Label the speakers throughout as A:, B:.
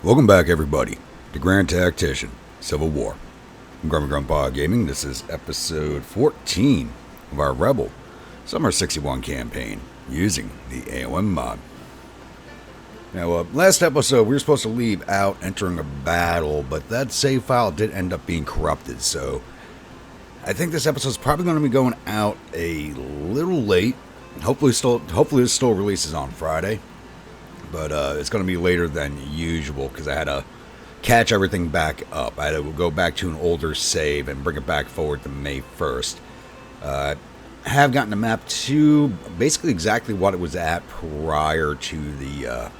A: Welcome back, everybody, to Grand Tactician, Civil War. I'm Grumpy Grandpa Gaming. This is episode 14 of our Rebel Summer 61 campaign using the a.o.m mod. Now, last episode we were supposed to leave out entering a battle, but that save file did end up being corrupted, so I think this episode is probably going to be going out a little late. Hopefully it still releases on Friday. But it's going to be later than usual because I had to catch everything back up. I had to go back to an older save and bring it back forward to May 1st. I have gotten the map to basically exactly what it was at prior to the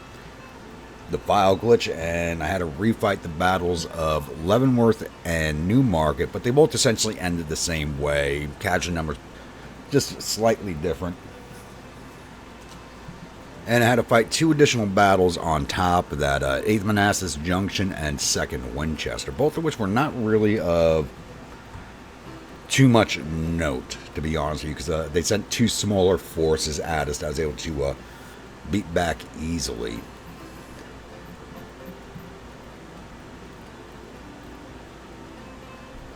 A: file glitch, and I had to refight the battles of Leavenworth and Newmarket, but they both essentially ended the same way. Casualty numbers just slightly different. And I had to fight two additional battles on top of that, 8th Manassas Junction and 2nd Winchester, both of which were not really of too much note, to be honest with you, because they sent two smaller forces at us that I was able to beat back easily.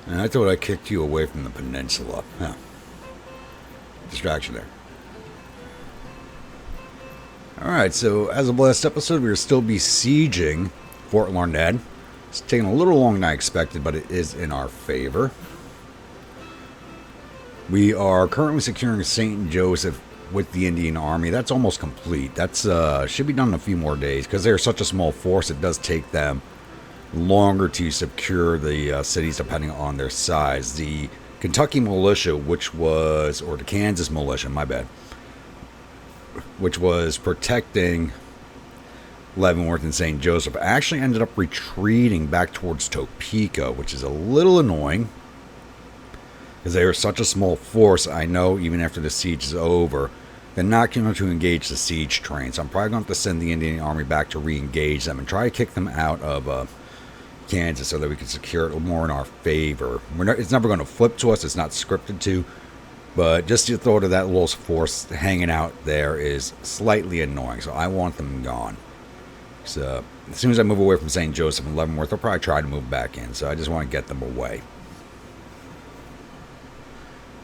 A: And I thought I kicked you away from the peninsula. Huh. Distraction there. Alright, so as of last episode, we are still besieging Fort Larned. It's taking a little longer than I expected, but it is in our favor. We are currently securing St. Joseph with the Indian Army. That's almost complete. That's should be done in a few more days. Because they're such a small force, it does take them longer to secure the cities depending on their size. The Kentucky militia, or the Kansas militia, my bad, which was protecting Leavenworth and St. Joseph, actually ended up retreating back towards Topeka, which is a little annoying because they are such a small force. I know even after the siege is over, they're not going to engage the siege train, so I'm probably going to have to send the Indian Army back to re-engage them and try to kick them out of Kansas so that we can secure it more in our favor. It's never going to flip to us. It's not scripted to. But just the thought of that little force hanging out there is slightly annoying, so I want them gone. So as soon as I move away from St. Joseph and Leavenworth, I'll probably try to move back in, so I just want to get them away.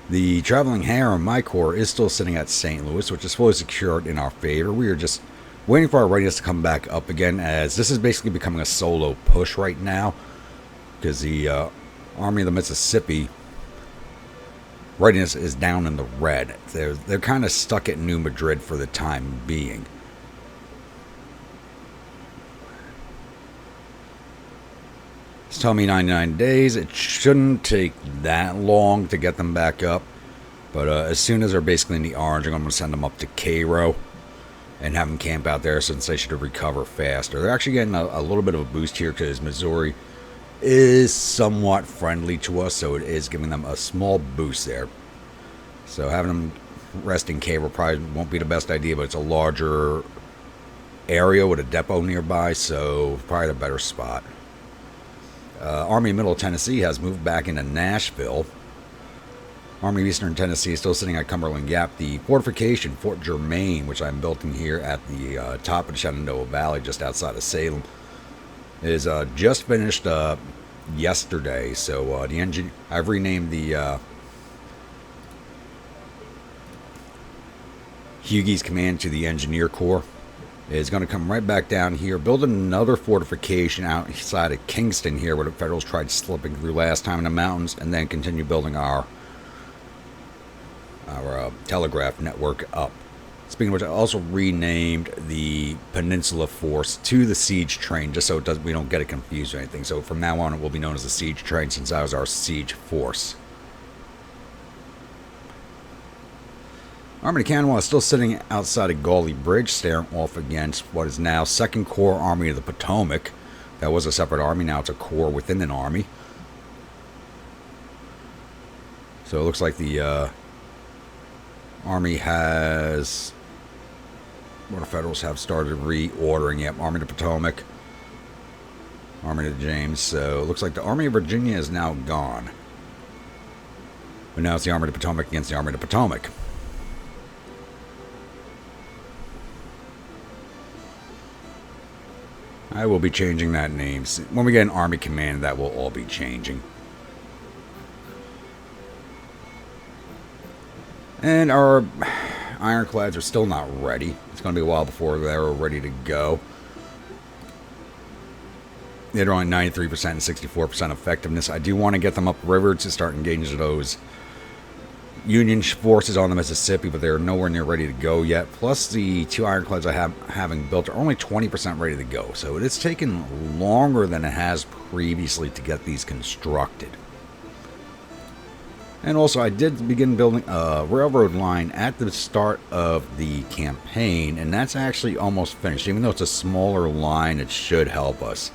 A: The traveling harem, my corps, is still sitting at St. Louis, which is fully secured in our favor. We are just waiting for our readiness to come back up again, as this is basically becoming a solo push right now, because the Army of the Mississippi readiness is down in the red. They're kind of stuck at New Madrid for the time being. It's telling me 99 days. It shouldn't take that long to get them back up. But as soon as they're basically in the orange, I'm going to send them up to Cairo and have them camp out there since they should recover faster. They're actually getting a little bit of a boost here because Missouri is somewhat friendly to us, so it is giving them a small boost there. So having them rest in Cairo probably won't be the best idea, but it's a larger area with a depot nearby, so probably the better spot. Army of Middle Tennessee has moved back into Nashville. Army of Eastern Tennessee is still sitting at Cumberland Gap. The fortification, Fort Germain, which I'm building here at the top of the Shenandoah Valley, just outside of Salem, is just finished yesterday. So I've renamed the Hughie's command to the Engineer Corps. Is going to come right back down here, build another fortification outside of Kingston here, where the Federals tried slipping through last time in the mountains, and then continue building our telegraph network up. Speaking of which, I also renamed the Peninsula Force to the Siege Train, just so we don't get it confused or anything. So from now on, it will be known as the Siege Train, since that was our siege force. Army of Kanawha is still sitting outside of Gauley Bridge, staring off against what is now 2nd Corps Army of the Potomac. That was a separate army, now it's a corps within an army. So it looks like the Army has... Well, the Federals have started reordering. Yep, Army of the Potomac, Army of the James. So it looks like the Army of Virginia is now gone. But now it's the Army of the Potomac against the Army of the Potomac. I will be changing that name. When we get an army command, that will all be changing. And our ironclads are still not ready. It's going to be a while before they're ready to go. They're only 93% and 64% effectiveness. I do want to get them upriver to start engaging those Union forces on the Mississippi, but they're nowhere near ready to go yet. Plus, the 2 ironclads I have having built are only 20% ready to go. So it is taken longer than it has previously to get these constructed. And also, I did begin building a railroad line at the start of the campaign, and that's actually almost finished. Even though it's a smaller line, it should help us.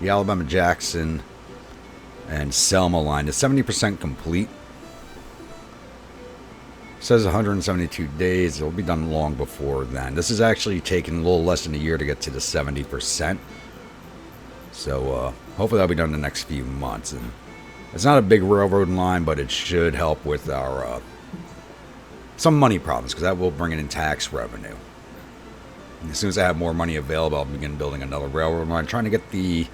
A: The Alabama-Jackson and Selma line is 70% complete. It says 172 days. It'll be done long before then. This is actually taking a little less than a year to get to the 70%. So hopefully that'll be done in the next few months. And it's not a big railroad line, but it should help with our some money problems, because that will bring in tax revenue. And as soon as I have more money available, I'll begin building another railroad line, trying to get the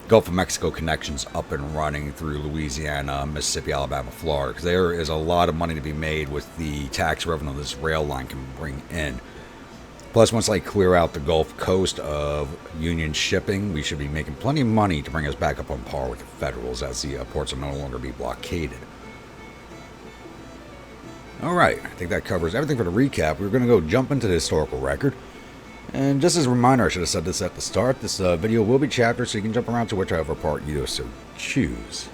A: Gulf of Mexico connections up and running through Louisiana, Mississippi, Alabama, Florida, because there is a lot of money to be made with the tax revenue this rail line can bring in. Plus, once I clear out the Gulf Coast of Union shipping, we should be making plenty of money to bring us back up on par with the Federals, as the ports will no longer be blockaded. Alright, I think that covers everything for the recap. We're going to go jump into the historical record. And just as a reminder, I should have said this at the start, this video will be chapters, so you can jump around to whichever part you so choose.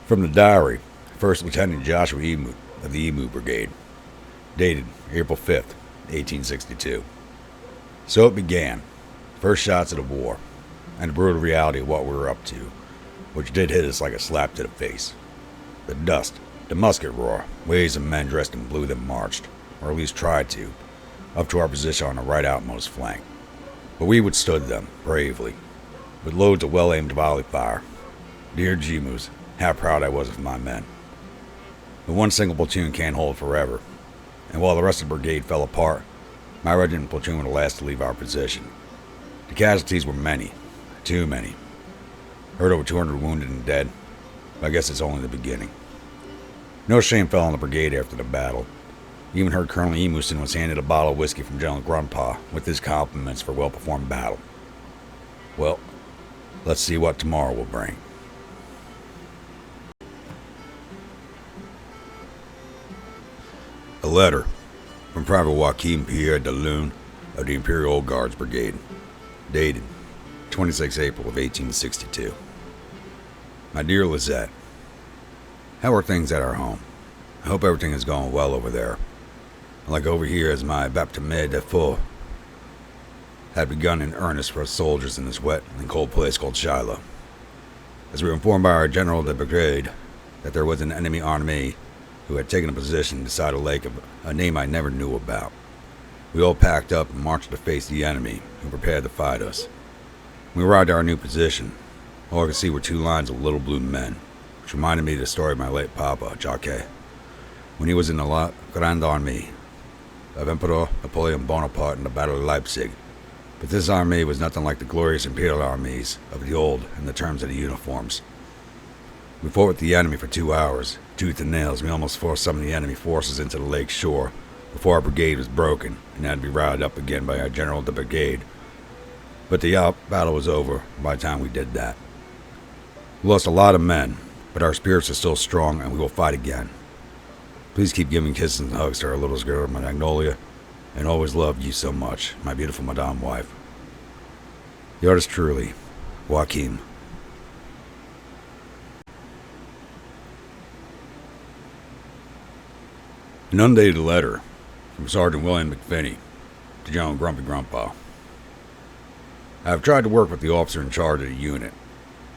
A: From the diary, First Lieutenant Joshua Emu of the Emu Brigade, dated April 5th, 1862. So it began. First shots of the war, and the brutal reality of what we were up to, which did hit us like a slap to the face. The dust, the musket roar, waves of men dressed in blue that marched, or at least tried to, up to our position on the right outmost flank. But we withstood them, bravely, with loads of well-aimed volley fire. Dear Jemus, how proud I was of my men. But one single platoon can't hold forever, and while the rest of the brigade fell apart, my regiment platoon were the last to leave our position. The casualties were many, too many. Heard over 200 wounded and dead, but I guess it's only the beginning. No shame fell on the brigade after the battle. Even heard Colonel Emuson was handed a bottle of whiskey from General Grandpa with his compliments for well-performed battle. Well, let's see what tomorrow will bring. A letter from Private Joachim Pierre de Lune of the Imperial Old Guards Brigade, dated 26 April of 1862. My dear Lizette, how are things at our home? I hope everything is going well over there. Like over here, as my baptême de feu had begun in earnest for us soldiers in this wet and cold place called Shiloh. As we were informed by our General de Brigade that there was an enemy army who had taken a position beside a lake of a name I never knew about. We all packed up and marched to face the enemy, who prepared to fight us. When we arrived at our new position, all I could see were 2 lines of little blue men, which reminded me of the story of my late papa, Jacques, when he was in the La Grande Armée of Emperor Napoleon Bonaparte in the Battle of Leipzig. But this army was nothing like the glorious imperial armies of the old in the terms of the uniforms. We fought with the enemy for 2 hours, tooth and nails. We almost forced some of the enemy forces into the lake shore before our brigade was broken and had to be routed up again by our General de Brigade. But the battle was over by the time we did that. We lost a lot of men, but our spirits are still strong and we will fight again. Please keep giving kisses and hugs to our little girl, Magnolia, and always loved you so much, my beautiful Madame wife. Yours truly, Joachim. An undated letter from Sergeant William McPhinney to General Grumpy Grandpa. I have tried to work with the officer in charge of the unit.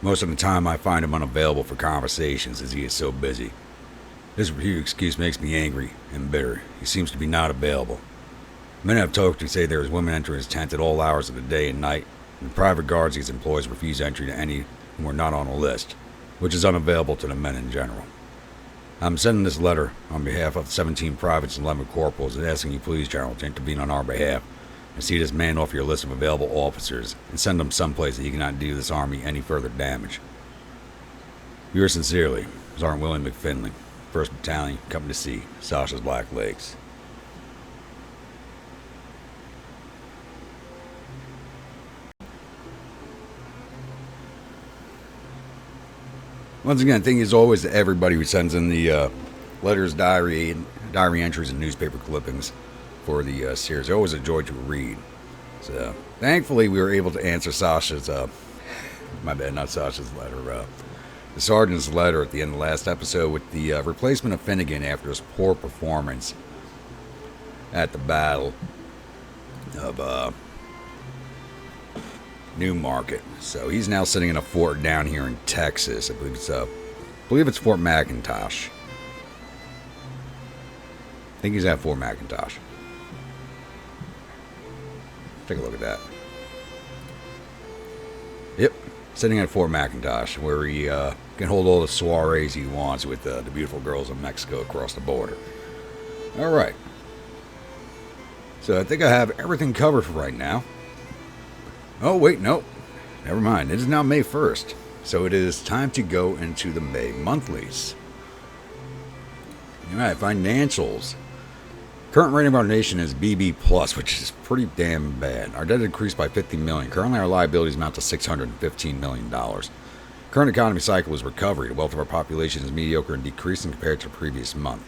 A: Most of the time I find him unavailable for conversations as he is so busy. This repeated excuse makes me angry and bitter. He seems to be not available. Men I've talked to say there is women entering his tent at all hours of the day and night, and the private guards he employs refuse entry to any who are not on a list, which is unavailable to the men in general. I'm sending this letter on behalf of 17 privates and 11 corporals and asking you please, General, to intervene on our behalf and see this man off your list of available officers and send him someplace that he cannot do this army any further damage. Yours sincerely, Sergeant William McFinley, 1st Battalion, Company C, Sasha's Blacklegs. Once again, thank you as always to everybody who sends in the letters, diary entries, and newspaper clippings for the series. I always enjoy to read. So, thankfully, we were able to answer Sasha's, my bad, not Sasha's letter, the sergeant's letter at the end of the last episode with the replacement of Finnegan after his poor performance at the Battle of Newmarket. So he's now sitting in a fort down here in Texas. I believe it's Fort McIntosh. I think he's at Fort McIntosh. Take a look at that. Yep, sitting at Fort McIntosh, where he can hold all the soirees he wants with the beautiful girls of Mexico across the border. All right. So I think I have everything covered for right now. Oh, wait, no. Never mind. It is now May 1st. So it is time to go into the May monthlies. All right, financials. Current rating of our nation is BB+, which is pretty damn bad. Our debt increased by $50 million. Currently, our liabilities amount to $615 million. Current economy cycle is recovery. The wealth of our population is mediocre and decreasing compared to the previous month.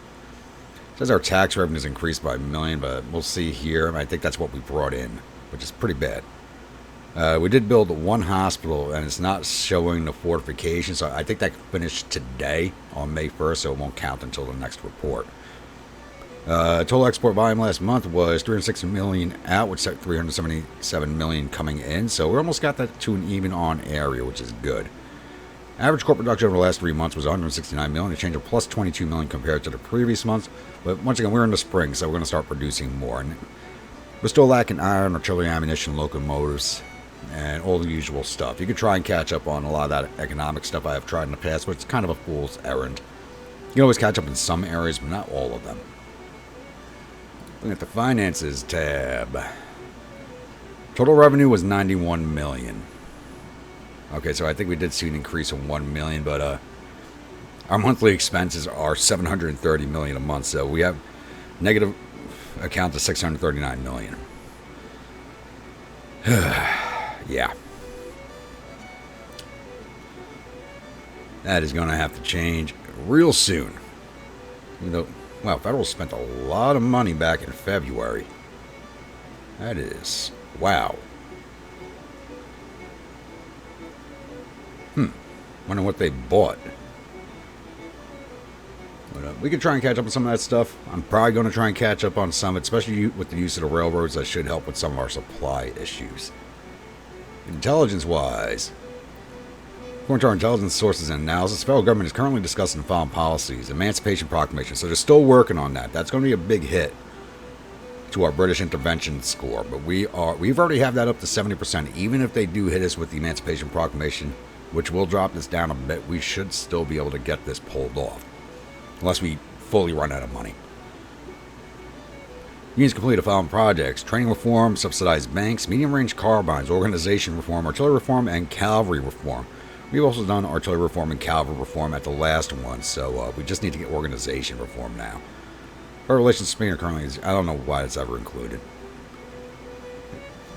A: It says our tax revenues increased by $1 million, but we'll see here. I think that's what we brought in, which is pretty bad. We did build one hospital, and it's not showing the fortification, so I think that finished today on May 1st, so it won't count until the next report. Total export volume last month was 360 million out, with 377 million coming in, so we almost got that to an even on area, which is good. Average corporate production over the last 3 months was 169 million, a change of plus 22 million compared to the previous months, but once again, we're in the spring, so we're going to start producing more. And we're still lacking iron, artillery, ammunition, locomotives, and all the usual stuff. You could try and catch up on a lot of that economic stuff I have tried in the past, but it's kind of a fool's errand. You can always catch up in some areas, but not all of them. Looking at the finances tab. Total revenue was 91 million. Okay, so I think we did see an increase of 1 million, but our monthly expenses are 730 million a month, so we have negative account of 639 million. Yeah. That is going to have to change real soon. You know, wow, Federal spent a lot of money back in February. That is, wow. Wonder what they bought. But we could try and catch up on some of that stuff. I'm probably going to try and catch up on some, especially with the use of the railroads. That should help with some of our supply issues. Intelligence-wise, according to our intelligence sources and analysis, the federal government is currently discussing the following policies. Emancipation Proclamation. So they're still working on that. That's going to be a big hit to our British intervention score. But we've already have that up to 70%. Even if they do hit us with the Emancipation Proclamation, which will drop this down a bit, we should still be able to get this pulled off. Unless we fully run out of money. Unions complete the following projects: training reform, subsidized banks, medium-range carbines, organization reform, artillery reform, and cavalry reform. We've also done artillery reform and cavalry reform at the last one, so we just need to get organization reform now. Our relations Spain are currently, I don't know why it's ever included.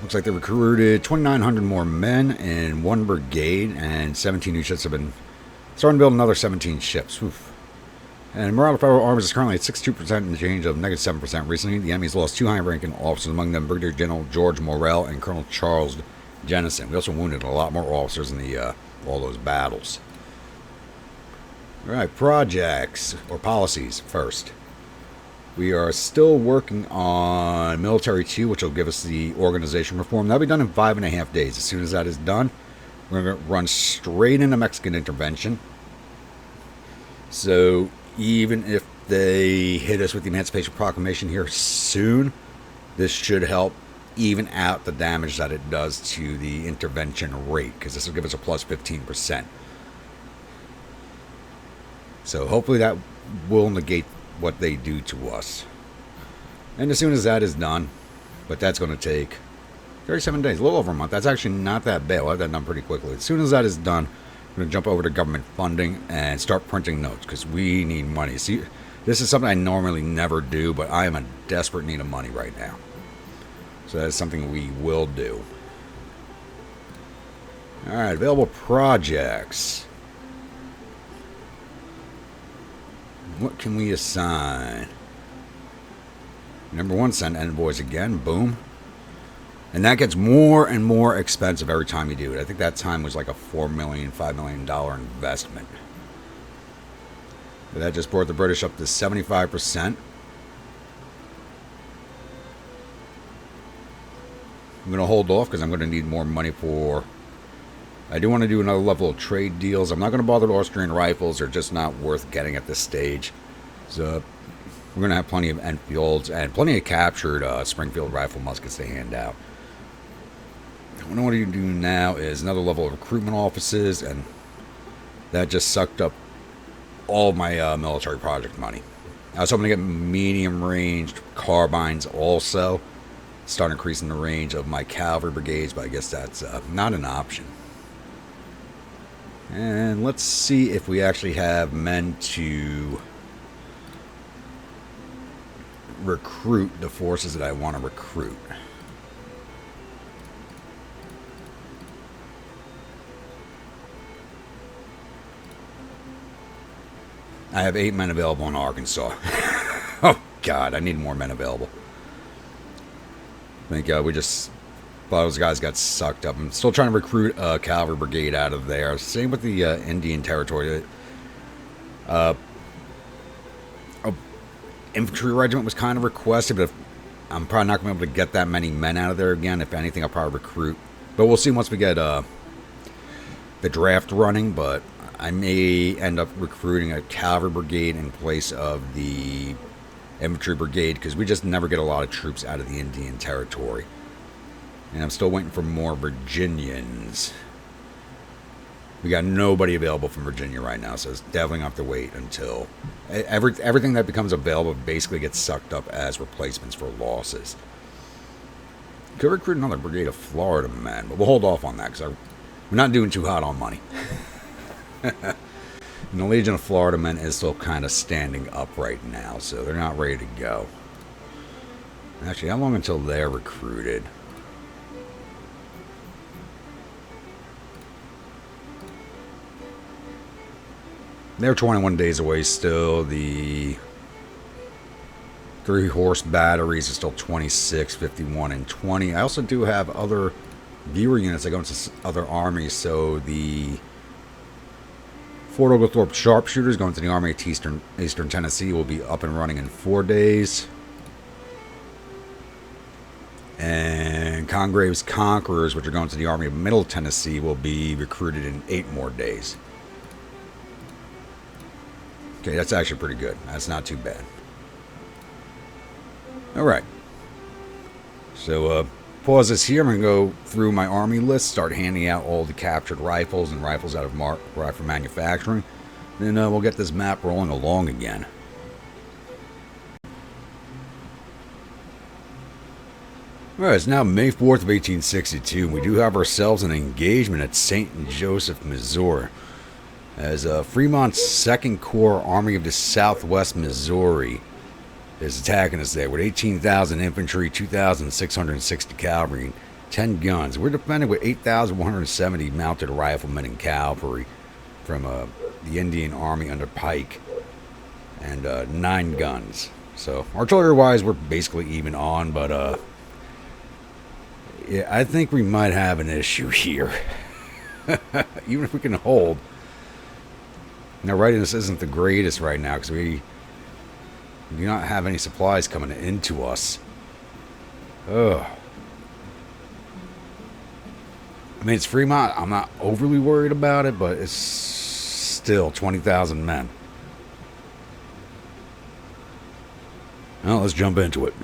A: Looks like they recruited 2,900 more men in one brigade, and 17 new ships have been starting to build another 17 ships. Oof. And morale of federal armies is currently at 62% in the change of negative 7% recently. The enemy's lost 2 high-ranking officers, among them Brigadier General George Morrell and Colonel Charles Jennison. We also wounded a lot more officers in the all those battles. All right, projects or policies first. We are still working on Military 2, which will give us the organization reform. That'll be done in 5.5 days. As soon as that is done, we're going to run straight into Mexican intervention. So even if they hit us with the Emancipation Proclamation here soon, this should help even out the damage that it does to the intervention rate, because this will give us a plus 15%. So hopefully that will negate what they do to us. And as soon as that is done, but that's going to take 37 days, a little over a month. That's actually not that bad. We'll have that done pretty quickly. As soon as that is done, I'm going to jump over to government funding and start printing notes because we need money. See, this is something I normally never do, but I am in desperate need of money right now. So that is something we will do. Alright, available projects. What can we assign? Number 1, send envoys again. Boom. And that gets more and more expensive every time you do it. I think that time was like a $4 million, $5 million investment. But that just brought the British up to 75%. I'm going to hold off because I'm going to need more money for... I do want to do another level of trade deals. I'm not going to bother with Austrian rifles. They're just not worth getting at this stage. So we're going to have plenty of Enfields and plenty of captured Springfield rifle muskets to hand out. What I want to do now is another level of recruitment offices, and that just sucked up all of my military project money. I was hoping to get medium-ranged carbines also. Start increasing the range of my cavalry brigades, but I guess that's not an option. And let's see if we actually have men to recruit the forces that I want to recruit. I have 8 men available in Arkansas. Oh, God, I need more men available. I think those guys got sucked up. I'm still trying to recruit a cavalry brigade out of there. Same with the Indian Territory. Infantry regiment was kind of requested, but I'm probably not going to be able to get that many men out of there again. If anything, I'll probably recruit. But we'll see once we get the draft running, but I may end up recruiting a cavalry brigade in place of the infantry brigade because we just never get a lot of troops out of the Indian Territory. And I'm still waiting for more Virginians. We got nobody available from Virginia right now, so it's definitely going to have to wait until everything that becomes available basically gets sucked up as replacements for losses. Could recruit another brigade of Florida men, but we'll hold off on that because we're not doing too hot on money. And the Legion of Florida men is still kind of standing up right now, so they're not ready to go. Actually, how long until they're recruited? They're 21 days away still. The 3-horse batteries are still 26, 51, and 20. I also do have other viewer units that go into other armies, so the Fort Oglethorpe Sharpshooters going to the Army of Eastern Tennessee will be up and running in 4 days. And Congrave's Conquerors, which are going to the Army of Middle Tennessee, will be recruited in 8 more days. Okay, that's actually pretty good. That's not too bad. Alright. So, pause this here. I'm going to go through my army list, start handing out all the captured rifles and rifles out of rifle manufacturing. Then we'll get this map rolling along again. Alright, it's now May 4th of 1862, and we do have ourselves an engagement at St. Joseph, Missouri. As Fremont's 2nd Corps Army of the Southwest Missouri is attacking us there with 18,000 infantry, 2,660 cavalry, and 10 guns. We're defending with 8,170 mounted riflemen and cavalry from the Indian Army under Pike, and 9 guns. So artillery-wise, we're basically even on, but yeah, I think we might have an issue here. Even if we can hold. Now, readiness isn't the greatest right now because we do not have any supplies coming into us. Ugh. I mean, it's Fremont. I'm not overly worried about it, but it's still 20,000 men. Well, let's jump into it.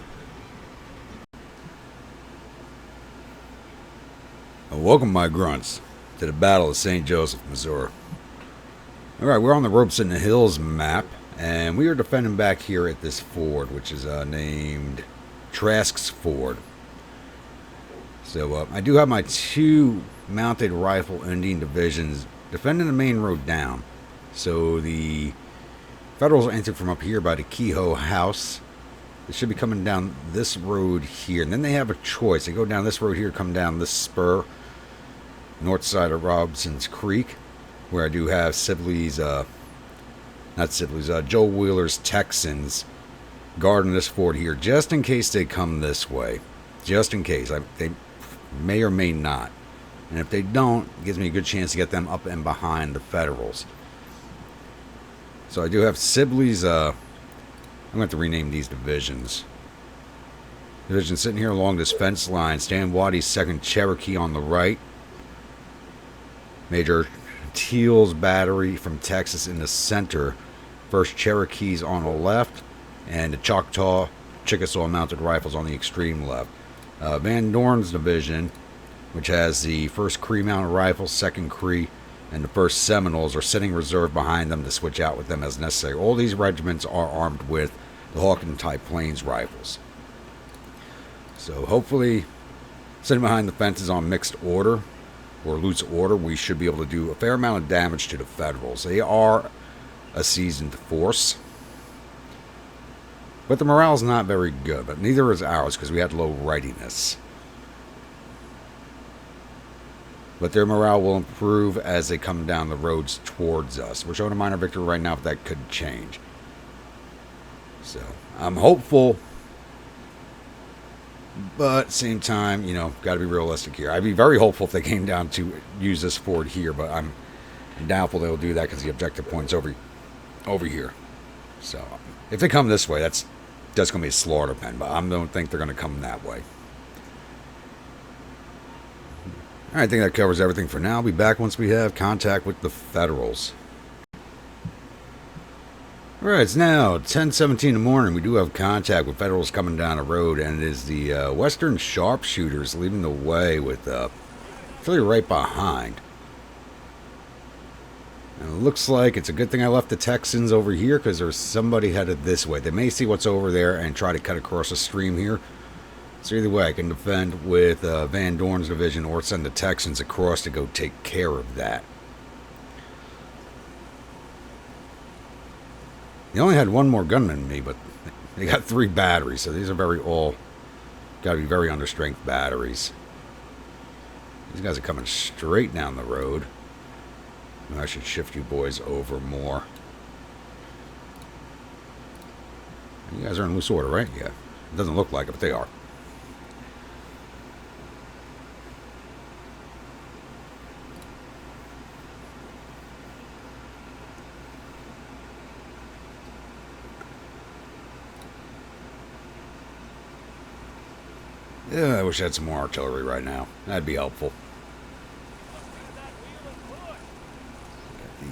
A: Welcome, my grunts, to the Battle of St. Joseph, Missouri. Alright, we're on the Ropes in the Hills map, And we are defending back here at this ford, which is named Trask's Ford. So I do have my 2 mounted rifle Indian divisions defending the main road down. So the Federals enter from up here by the Kehoe House. They should be coming down this road here. And then they have a choice. They go down this road here, come down this spur, north side of Robson's Creek, where I do have Sibley's, Joe Wheeler's Texans guarding this ford here, just in case they come this way. Just in case. They may or may not. And if they don't, it gives me a good chance to get them up and behind the Federals. So I do have Sibley's, I'm going to have to rename these divisions. Division sitting here along this fence line. Stan Waddy's 2nd Cherokee on the right. Major Teal's battery from Texas in the center. 1st Cherokee's on the left. And the Choctaw Chickasaw mounted rifles on the extreme left. Van Dorn's division, which has the 1st Cree mounted rifles, 2nd Cree, and the 1st Seminoles, are sitting reserve behind them to switch out with them as necessary. All these regiments are armed with the Hawken type Plains rifles. So hopefully, sitting behind the fences on mixed order or loose order, we should be able to do a fair amount of damage to the Federals. They are a seasoned force, but the morale's not very good. But neither is ours because we had low readiness. But their morale will improve as they come down the roads towards us. We're showing a minor victory right now, but that could change. So, I'm hopeful. But at the same time, you know, got to be realistic here. I'd be very hopeful if they came down to use this ford here, but I'm doubtful they'll do that because the objective point's over here. So, if they come this way, that's going to be a slaughter pen, but I don't think they're going to come that way. Alright, I think that covers everything for now. I'll be back once we have contact with the Federals. Alright, it's now 10:17 in the morning. We do have contact with Federals coming down the road, and it is the Western Sharpshooters leading the way with really right behind. And it looks like it's a good thing I left the Texans over here because there's somebody headed this way. They may see what's over there and try to cut across the stream here. So either way, I can defend with Van Dorn's division or send the Texans across to go take care of that. They only had 1 more gunman than me, but they got 3 batteries, so these are got to be very understrength batteries. These guys are coming straight down the road. I should shift you boys over more. You guys are in loose order, right? Yeah. It doesn't look like it, but they are. Yeah, I wish I had some more artillery right now. That'd be helpful.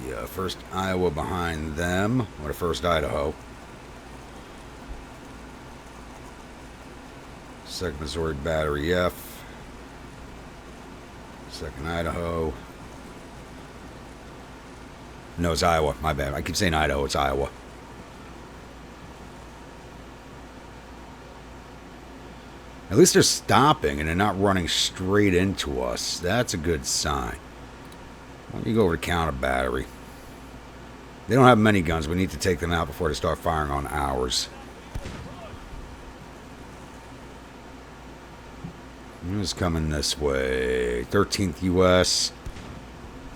A: Got the 1st Iowa behind them, or the 1st Idaho. 2nd Missouri Battery F. 2nd Idaho. No, it's Iowa. My bad. I keep saying Idaho. It's Iowa. At least they're stopping and they're not running straight into us. That's a good sign. Why don't you go over to counter battery? They don't have many guns. We need to take them out before they start firing on ours. Who's coming this way? 13th U.S.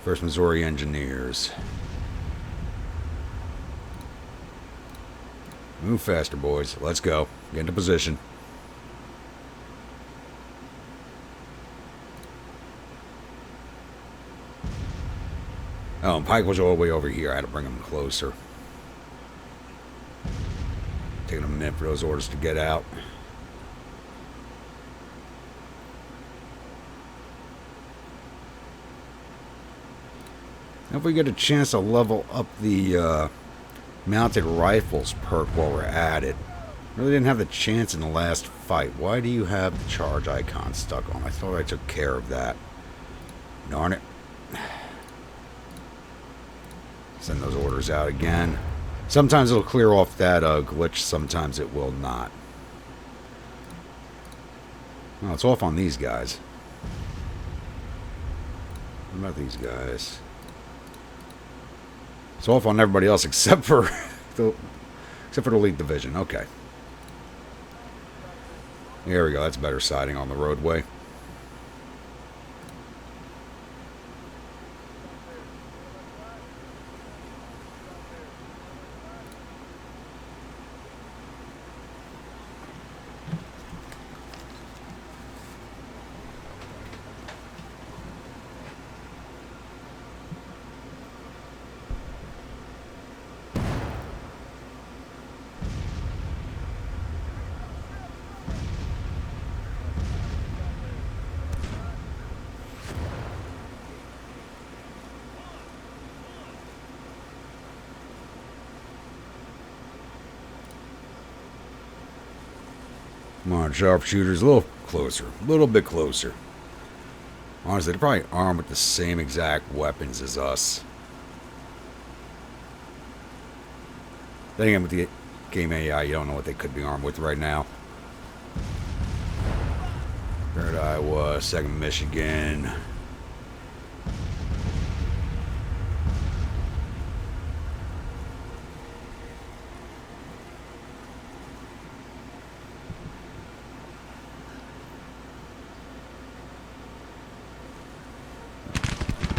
A: 1st Missouri Engineers. Move faster, boys. Let's go. Get into position. Oh, and Pike was all the way over here. I had to bring him closer. Taking a minute for those orders to get out. If we get a chance to level up the mounted rifles perk while we're at it. Really didn't have the chance in the last fight. Why do you have the charge icon stuck on? I thought I took care of that. Darn it. Send those orders out again. Sometimes it'll clear off that glitch, sometimes it will not. Oh, it's off on these guys. What about these guys? It's off on everybody else except for the lead division. Okay. There we go. That's better siding on the roadway. Come on, sharpshooters, a little closer. A little bit closer. Honestly, they're probably armed with the same exact weapons as us. Then again, with the game AI, you don't know what they could be armed with right now. 3rd Iowa, 2nd Michigan.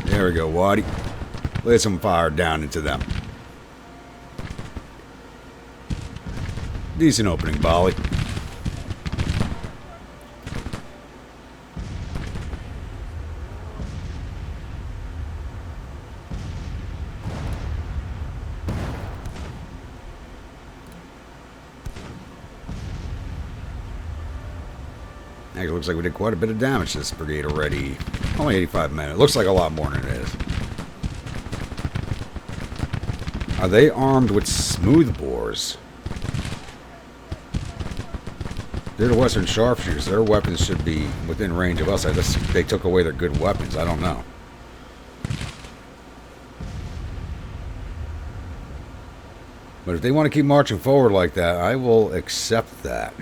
A: There we go, Waddy. Let some fire down into them. Decent opening volley. Actually, looks like we did quite a bit of damage to this brigade already. Only 85 men. It looks like a lot more than it is. Are they armed with smoothbores? They're the Western sharpshooters. Their weapons should be within range of us. They took away their good weapons. I don't know. But if they want to keep marching forward like that, I will accept that.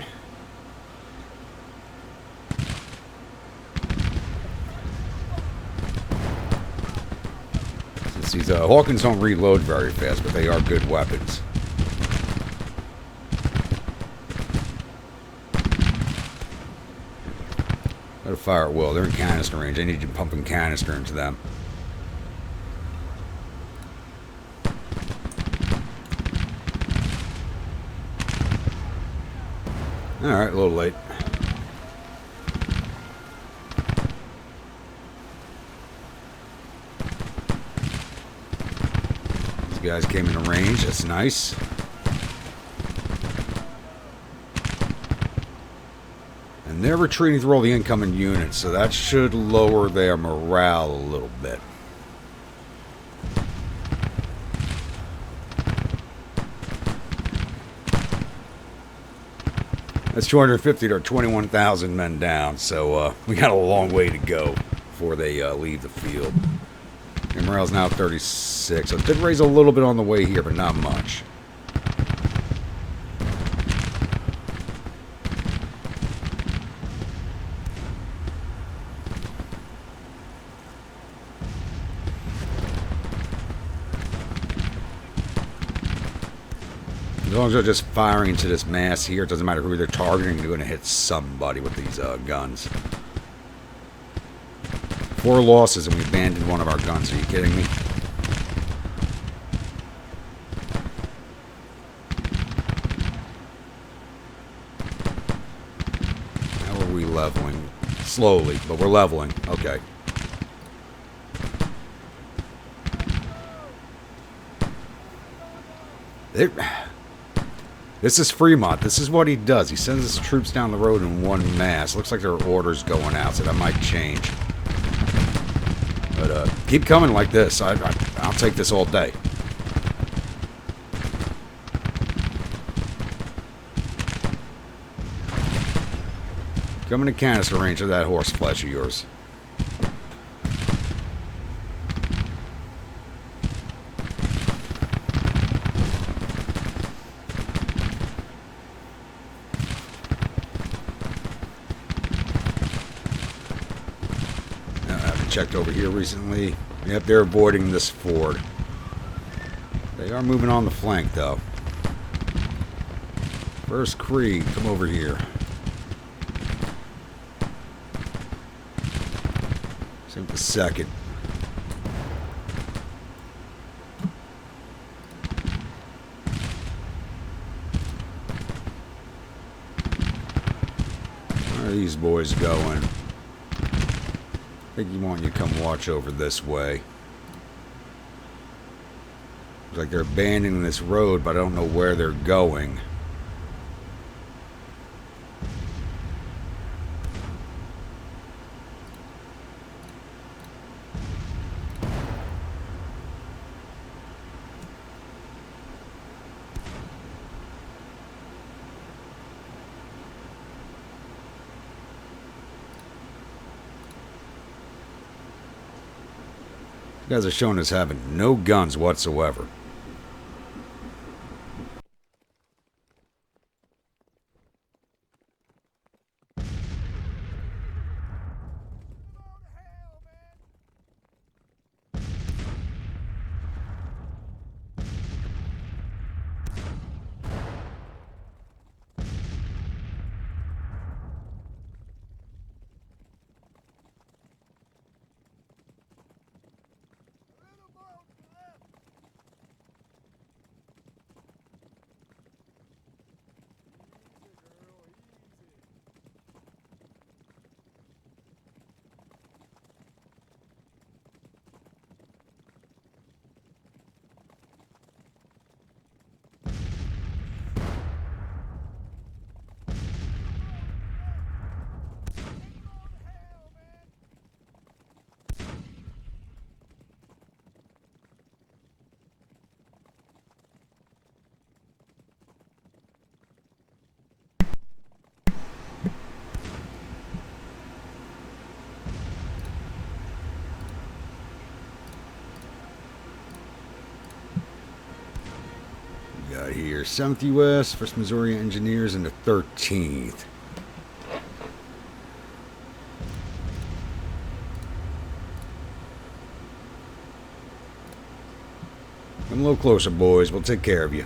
A: These Hawkins don't reload very fast, but they are good weapons. Let it fire at will. They're in canister range. I need you pumping canister into them. Alright, a little late. Guys came into range. That's nice. And they're retreating through all the incoming units, so that should lower their morale a little bit. That's 250 to 21,000 men down, so we got a long way to go before they leave the field. Their morale's now 36, so it did raise a little bit on the way here, but not much. As long as they're just firing into this mass here, it doesn't matter who they're targeting, they're going to hit somebody with these guns. 4 losses and we abandoned one of our guns. Are you kidding me? How are we leveling? Slowly, but we're leveling. Okay. This is Fremont. This is what he does. He sends his troops down the road in one mass. Looks like there are orders going out, so that might change. But keep coming like this. I'll take this all day. Coming to canister range of that horse flesh of yours. checked over here recently. Yep, they're avoiding this ford. They are moving on the flank, though. First Creed, come over here. Same with the second. Where are these boys going? I think you want you to come watch over this way. Looks like they're abandoning this road, but I don't know where they're going. You guys are showing us having no guns whatsoever. Got here 7th U.S., 1st Missouri Engineers, and the 13th. Come a little closer, boys. We'll take care of you.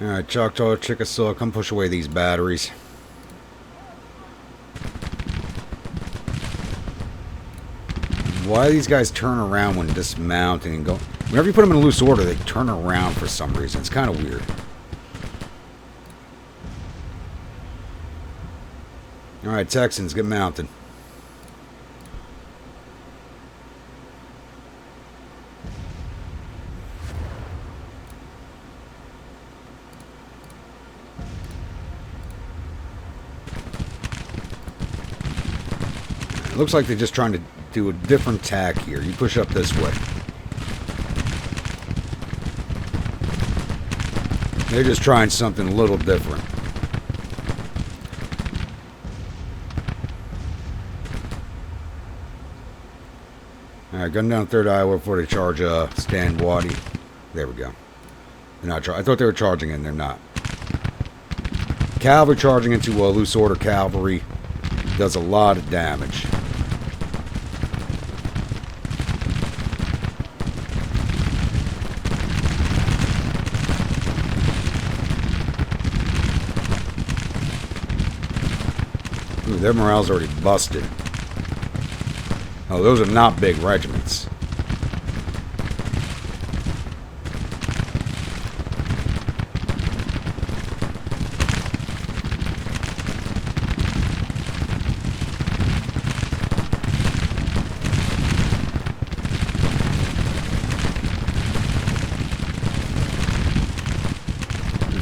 A: Alright, Choctaw, Chickasaw, come push away these batteries. Why do these guys turn around when dismounting and go... Whenever you put them in a loose order, they turn around for some reason. It's kind of weird. Alright, Texans, get mounted. It looks like they're just trying to do a different tack here. You push up this way. They're just trying something a little different. Alright, gun down 3rd Iowa before they charge Stan Waddy. There we go. They're not I thought they were charging in, they're not. Cavalry charging into loose order cavalry does a lot of damage. Ooh, their morale's already busted. Oh, those are not big regiments.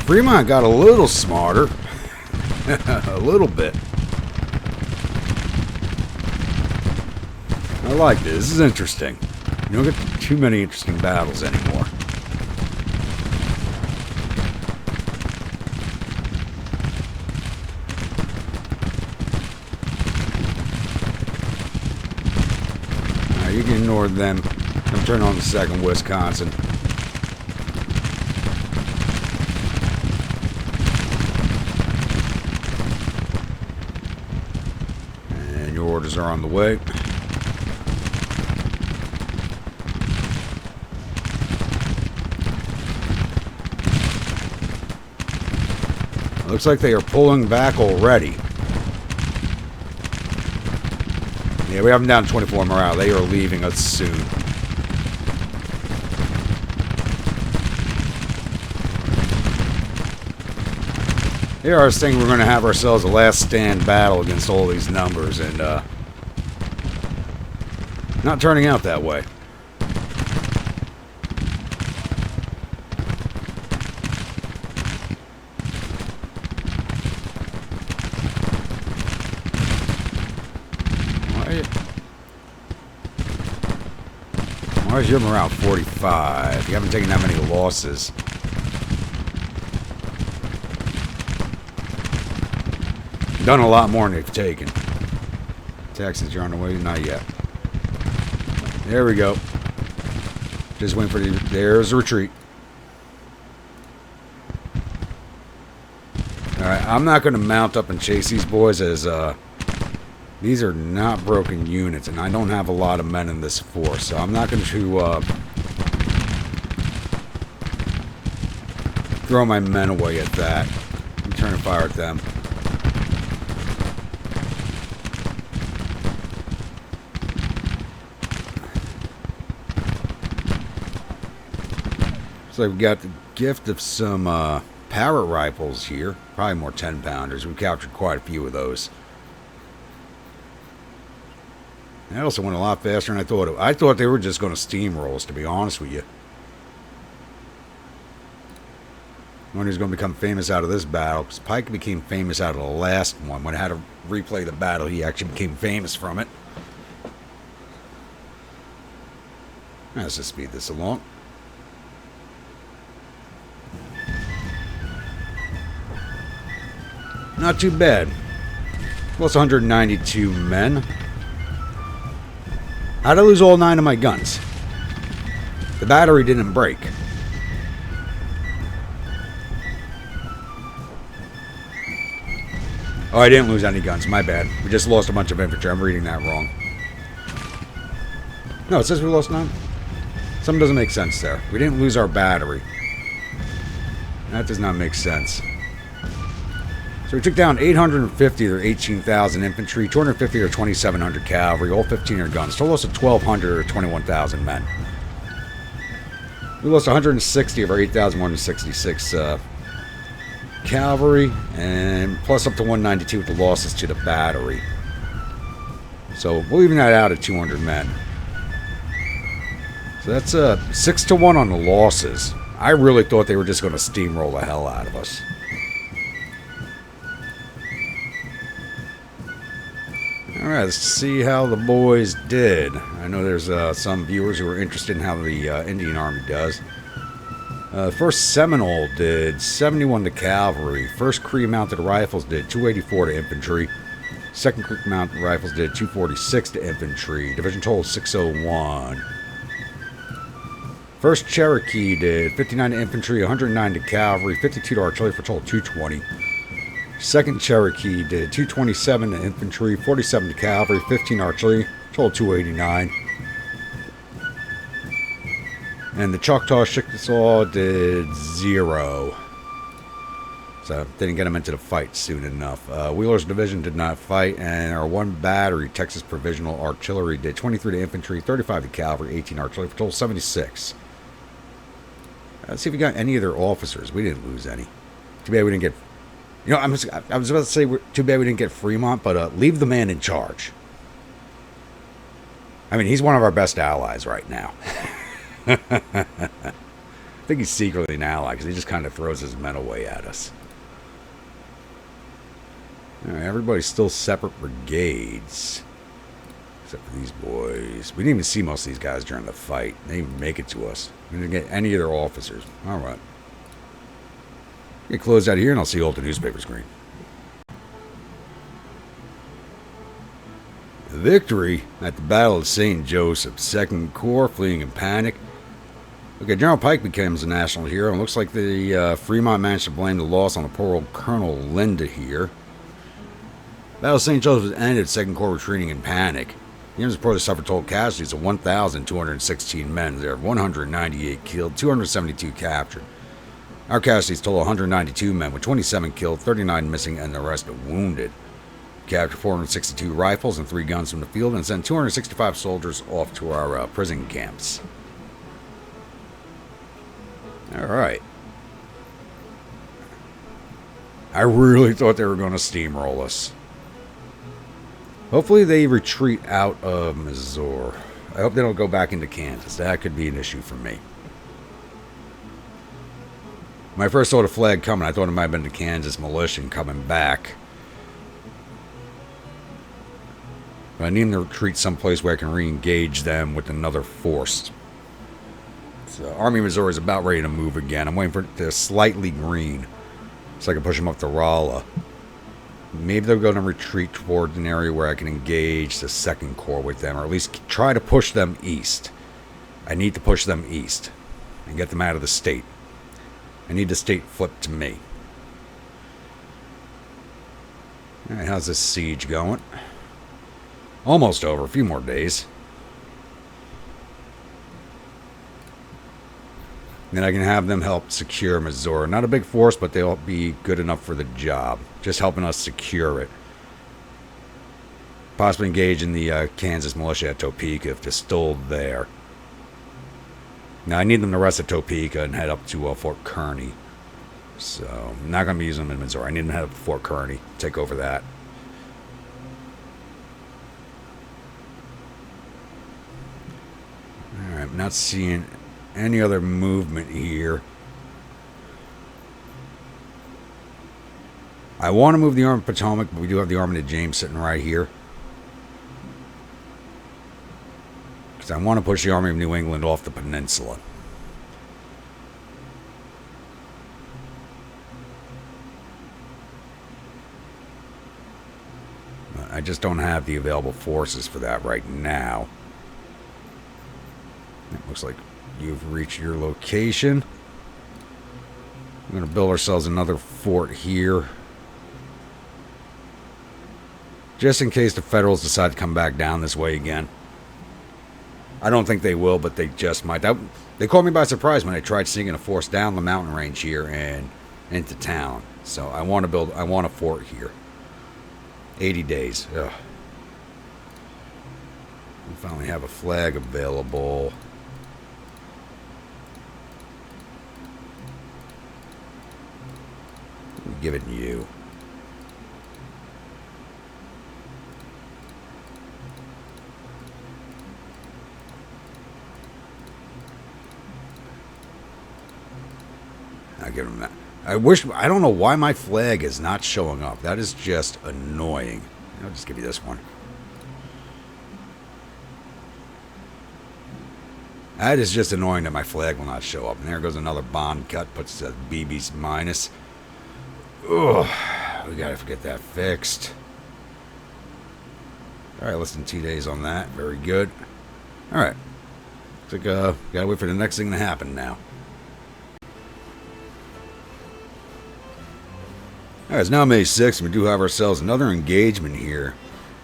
A: Fremont got a little smarter. A little bit. I like this. This is interesting. You don't get too many interesting battles anymore. Alright, you can ignore them. I'm turning on the 2nd Wisconsin. orders are on the way. Looks like they are pulling back already. Yeah, we have them down 24 morale. They are leaving us soon. Here I was thinking we're going to have ourselves a last stand battle against all these numbers, and not turning out that way. Why is your morale 45? You haven't taken that many losses. Done a lot more than they've taken. Taxes, you're on the way? Not yet. There we go. Just waiting for the... There's a retreat. Alright, I'm not going to mount up and chase these boys as... these are not broken units, and I don't have a lot of men in this force, so I'm not going to throw my men away at that. I'm trying to fire at them. So we've got the gift of some parrot rifles here. Probably more 10-pounders. We've captured quite a few of those. That also went a lot faster than I thought. I thought they were just going to steamroll us, to be honest with you. I wonder who's going to become famous out of this battle, because Pike became famous out of the last one. When I had to replay the battle, he actually became famous from it. Let's just speed this along. Not too bad. Plus 192 men. How'd I lose all 9 of my guns? The battery didn't break. Oh, I didn't lose any guns. My bad. We just lost a bunch of infantry. I'm reading that wrong. No, it says we lost 9. Something doesn't make sense there. We didn't lose our battery. That does not make sense. So we took down 850 or 18,000 infantry, 250 or 2,700 cavalry, all 1,500 guns. Total loss of 1,200 or 21,000 men. We lost 160 of our 8,166 cavalry, and plus up to 192 with the losses to the battery. So we'll even that out at 200 men. So that's 6-1 on the losses. I really thought they were just going to steamroll the hell out of us. Alright, let's see how the boys did. I know there's some viewers who are interested in how the Indian Army does. First Seminole did 71 to cavalry. First Cree Mounted Rifles did 284 to infantry. Second Cree Mounted Rifles did 246 to infantry. Division total 601. First Cherokee did 59 to infantry, 109 to cavalry, 52 to artillery for a total 220. Second Cherokee did 227 to infantry, 47 to cavalry, 15 artillery, total 289. And the Choctaw Chickasaw did 0. So didn't get them into the fight soon enough. Wheeler's division did not fight, and our 1 battery, Texas Provisional Artillery, did 23 to infantry, 35 to cavalry, 18 artillery, for a total 76. Let's see if we got any of their officers. We didn't lose any. Too bad we didn't get... You know, I was about to say, too bad we didn't get Fremont, but leave the man in charge. I mean, he's one of our best allies right now. I think he's secretly an ally, because he just kind of throws his men away at us. All right, everybody's still separate brigades. Except for these boys. We didn't even see most of these guys during the fight. They didn't even make it to us. We didn't get any of their officers. All right. Get closed out of here, and I'll see you all at the newspaper screen. Victory at the Battle of St. Joseph. Second Corps fleeing in panic. Okay, General Pike becomes a national hero, and looks like the Fremont managed to blame the loss on the poor old Colonel Linda here. Battle of St. Joseph's ended, Second Corps retreating in panic. The Union's reported suffered total casualties of 1,216 men. There are 198 killed, 272 captured. Our casualties total 192 men, with 27 killed, 39 missing, and the rest wounded. Captured 462 rifles and 3 guns from the field, and sent 265 soldiers off to our prison camps. Alright. I really thought they were going to steamroll us. Hopefully they retreat out of Missouri. I hope they don't go back into Kansas. That could be an issue for me. When I first saw the flag coming, I thought it might have been the Kansas militia coming back. But I need them to retreat someplace where I can re-engage them with another force. So Army of Missouri is about ready to move again. I'm waiting for it to slightly green so I can push them up to Rolla. Maybe they're going to retreat toward an area where I can engage the Second Corps with them, or at least try to push them east. I need to push them east and get them out of the state. I need the state flipped to me. Alright, how's this siege going? Almost over. A few more days. Then I can have them help secure Missouri. Not a big force, but they'll be good enough for the job. Just helping us secure it. Possibly engage in the Kansas militia at Topeka if they're still there. Now I need them to rest at Topeka and head up to Fort Kearny. So I'm not going to be using them in Missouri. I need them to head up to Fort Kearny. Take over that. Alright, I'm not seeing any other movement here. I want to move the Army of Potomac, but we do have the Army of James sitting right here. Because I want to push the Army of New England off the peninsula. But I just don't have the available forces for that right now. It looks like you've reached your location. We're going to build ourselves another fort here. Just in case the Federals decide to come back down this way again. I don't think they will, but they just might. They caught me by surprise when they tried sneaking a force down the mountain range here and into town. So I want a fort here. 80 days. Ugh. We finally have a flag available. Give it to you. I'll give him that. I don't know why my flag is not showing up. That is just annoying. I'll just give you this one. That is just annoying that my flag will not show up. And there goes another bond cut. Puts the BB's minus. Ugh, we gotta get that fixed. Alright, less than 2 days on that. Very good. Alright. Looks like, gotta wait for the next thing to happen now. Alright, it's now May 6th, and we do have ourselves another engagement here.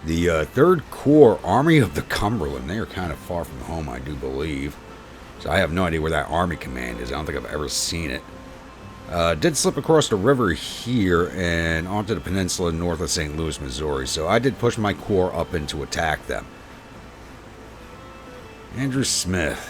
A: The 3rd Corps Army of the Cumberland. They are kind of far from home, I do believe. So I have no idea where that army command is. I don't think I've ever seen it. Did slip across the river here and onto the peninsula north of St. Louis, Missouri. So I did push my corps up in to attack them. Andrew Smith.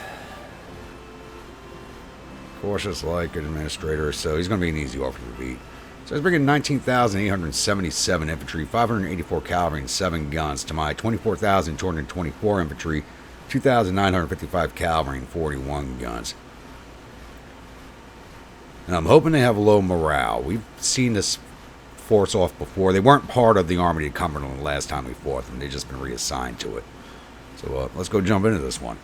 A: Cautious like administrator, so he's going to be an easy officer to beat. So he's bringing 19,877 infantry, 584 cavalry, and 7 guns to my 24,224 infantry, 2,955 cavalry, and 41 guns. And I'm hoping they have low morale. We've seen this force off before. They weren't part of the Army of Cumberland the last time we fought them. They've just been reassigned to it. So let's go jump into this one.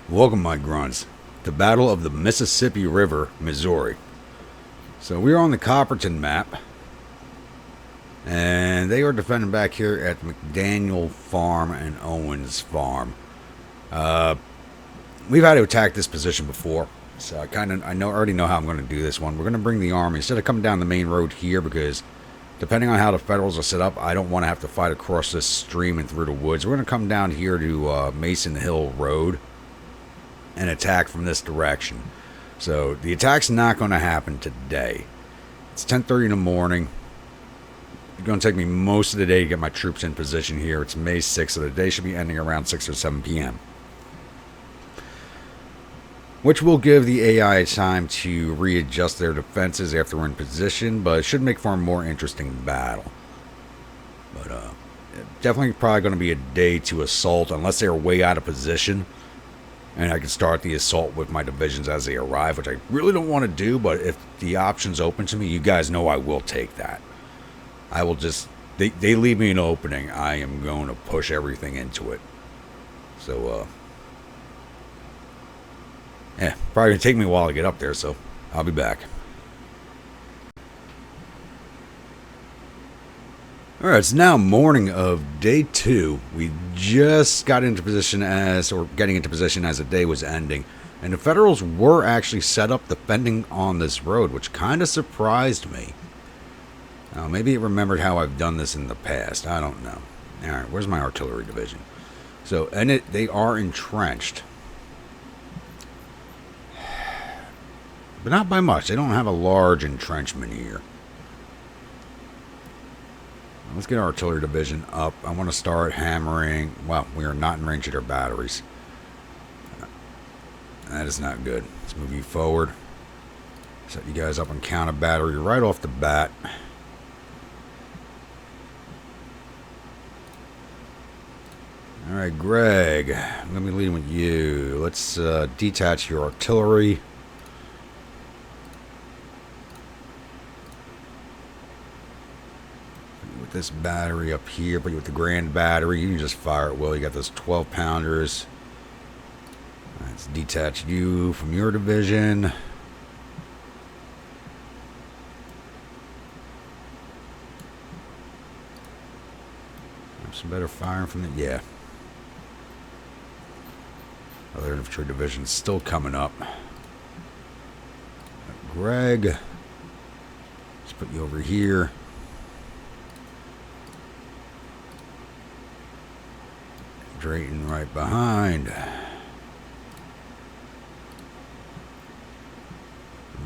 A: Welcome, my grunts, to Battle of the Mississippi River, Missouri. So we're on the Copperton map. And they are defending back here at McDaniel Farm and Owens Farm. We've had to attack this position before. So I already know how I'm going to do this one. We're going to bring the army instead of coming down the main road here, because depending on how the Federals are set up, I don't want to have to fight across this stream and through the woods. We're going to come down here to Mason Hill Road and attack from this direction. So the attack's not going to happen today. It's 10:30 in the morning. It's going to take me most of the day to get my troops in position here. It's May 6th, so the day should be ending around 6 or 7 p.m. Which will give the AI time to readjust their defenses after we're in position, but it should make for a more interesting battle. But definitely probably going to be a day to assault, unless they're way out of position. And I can start the assault with my divisions as they arrive, which I really don't want to do, but if the option's open to me, you guys know I will take that. I will just, they leave me an opening, I am going to push everything into it. So, yeah, probably going to take me a while to get up there, so I'll be back. Alright, it's now morning of day 2. We just got into position getting into position as the day was ending. And the Federals were actually set up defending on this road, which kind of surprised me. Maybe it remembered how I've done this in the past. I don't know. Alright, where's my artillery division? So, they are entrenched. But not by much. They don't have a large entrenchment here. Let's get our artillery division up. I want to start hammering. Well, we are not in range of their batteries. That is not good. Let's move you forward. Set you guys up on counter battery right off the bat. Alright, Greg. I'm going to be leading with you. Let's detach your artillery. This battery up here, but with the grand battery, you can just fire it well. You got those 12 pounders. Let's detach you from your division. Have some better firing from the, yeah. Other infantry division still coming up. Greg, let's put you over here. Drayton right behind.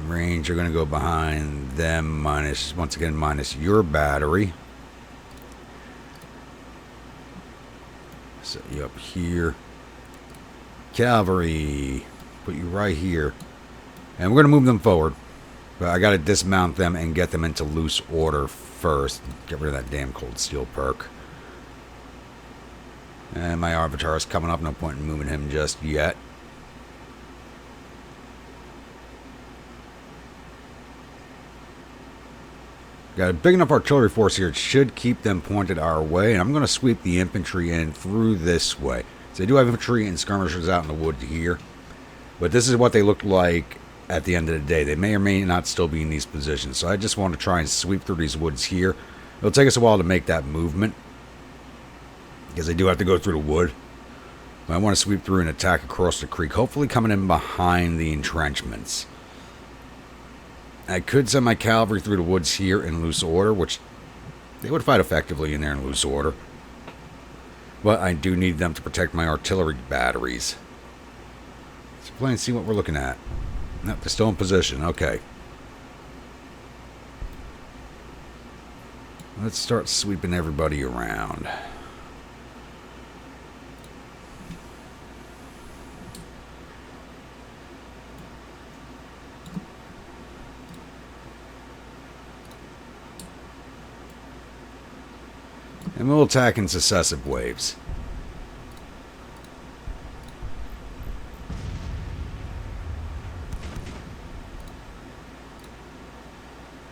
A: Range are going to go behind them, once again minus your battery. Set you up here. Cavalry, put you right here. And we're going to move them forward. But I got to dismount them and get them into loose order first. Get rid of that damn cold steel perk. And my Arbiter is coming up. No point in moving him just yet. Got a big enough artillery force here. It should keep them pointed our way. And I'm going to sweep the infantry in through this way. So they do have infantry and skirmishers out in the wood here. But this is what they look like at the end of the day. They may or may not still be in these positions. So I just want to try and sweep through these woods here. It'll take us a while to make that movement, because they do have to go through the wood. But I want to sweep through and attack across the creek, hopefully coming in behind the entrenchments. I could send my cavalry through the woods here in loose order, which they would fight effectively in there in loose order. But I do need them to protect my artillery batteries. Let's play and see what we're looking at. Nope, they're still in position. Okay. Let's start sweeping everybody around. And we'll attack in successive waves.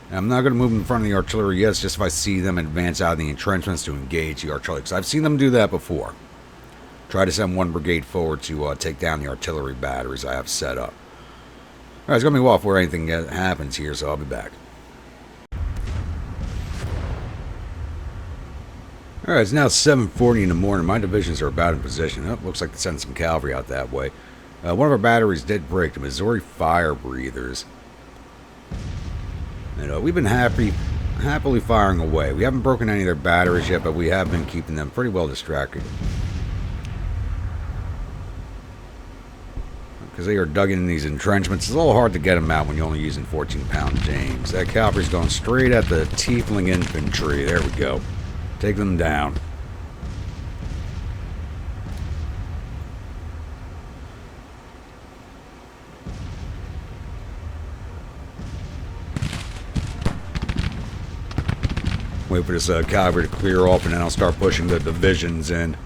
A: And I'm not going to move in front of the artillery yet. It's just if I see them advance out of the entrenchments to engage the artillery. Because I've seen them do that before. Try to send one brigade forward to take down the artillery batteries I have set up. Alright, it's going to be well before anything happens here, so I'll be back. Alright, it's now 7:40 in the morning. My divisions are about in position. Oh, looks like they sent some cavalry out that way. One of our batteries did break, the Missouri Fire Breathers. And we've been happily firing away. We haven't broken any of their batteries yet, but we have been keeping them pretty well distracted. Because they are dug in these entrenchments. It's a little hard to get them out when you're only using 14-pound James. That cavalry's going straight at the tiefling infantry. There we go. Take them down. Wait for this cavalry to clear off, and then I'll start pushing the divisions in.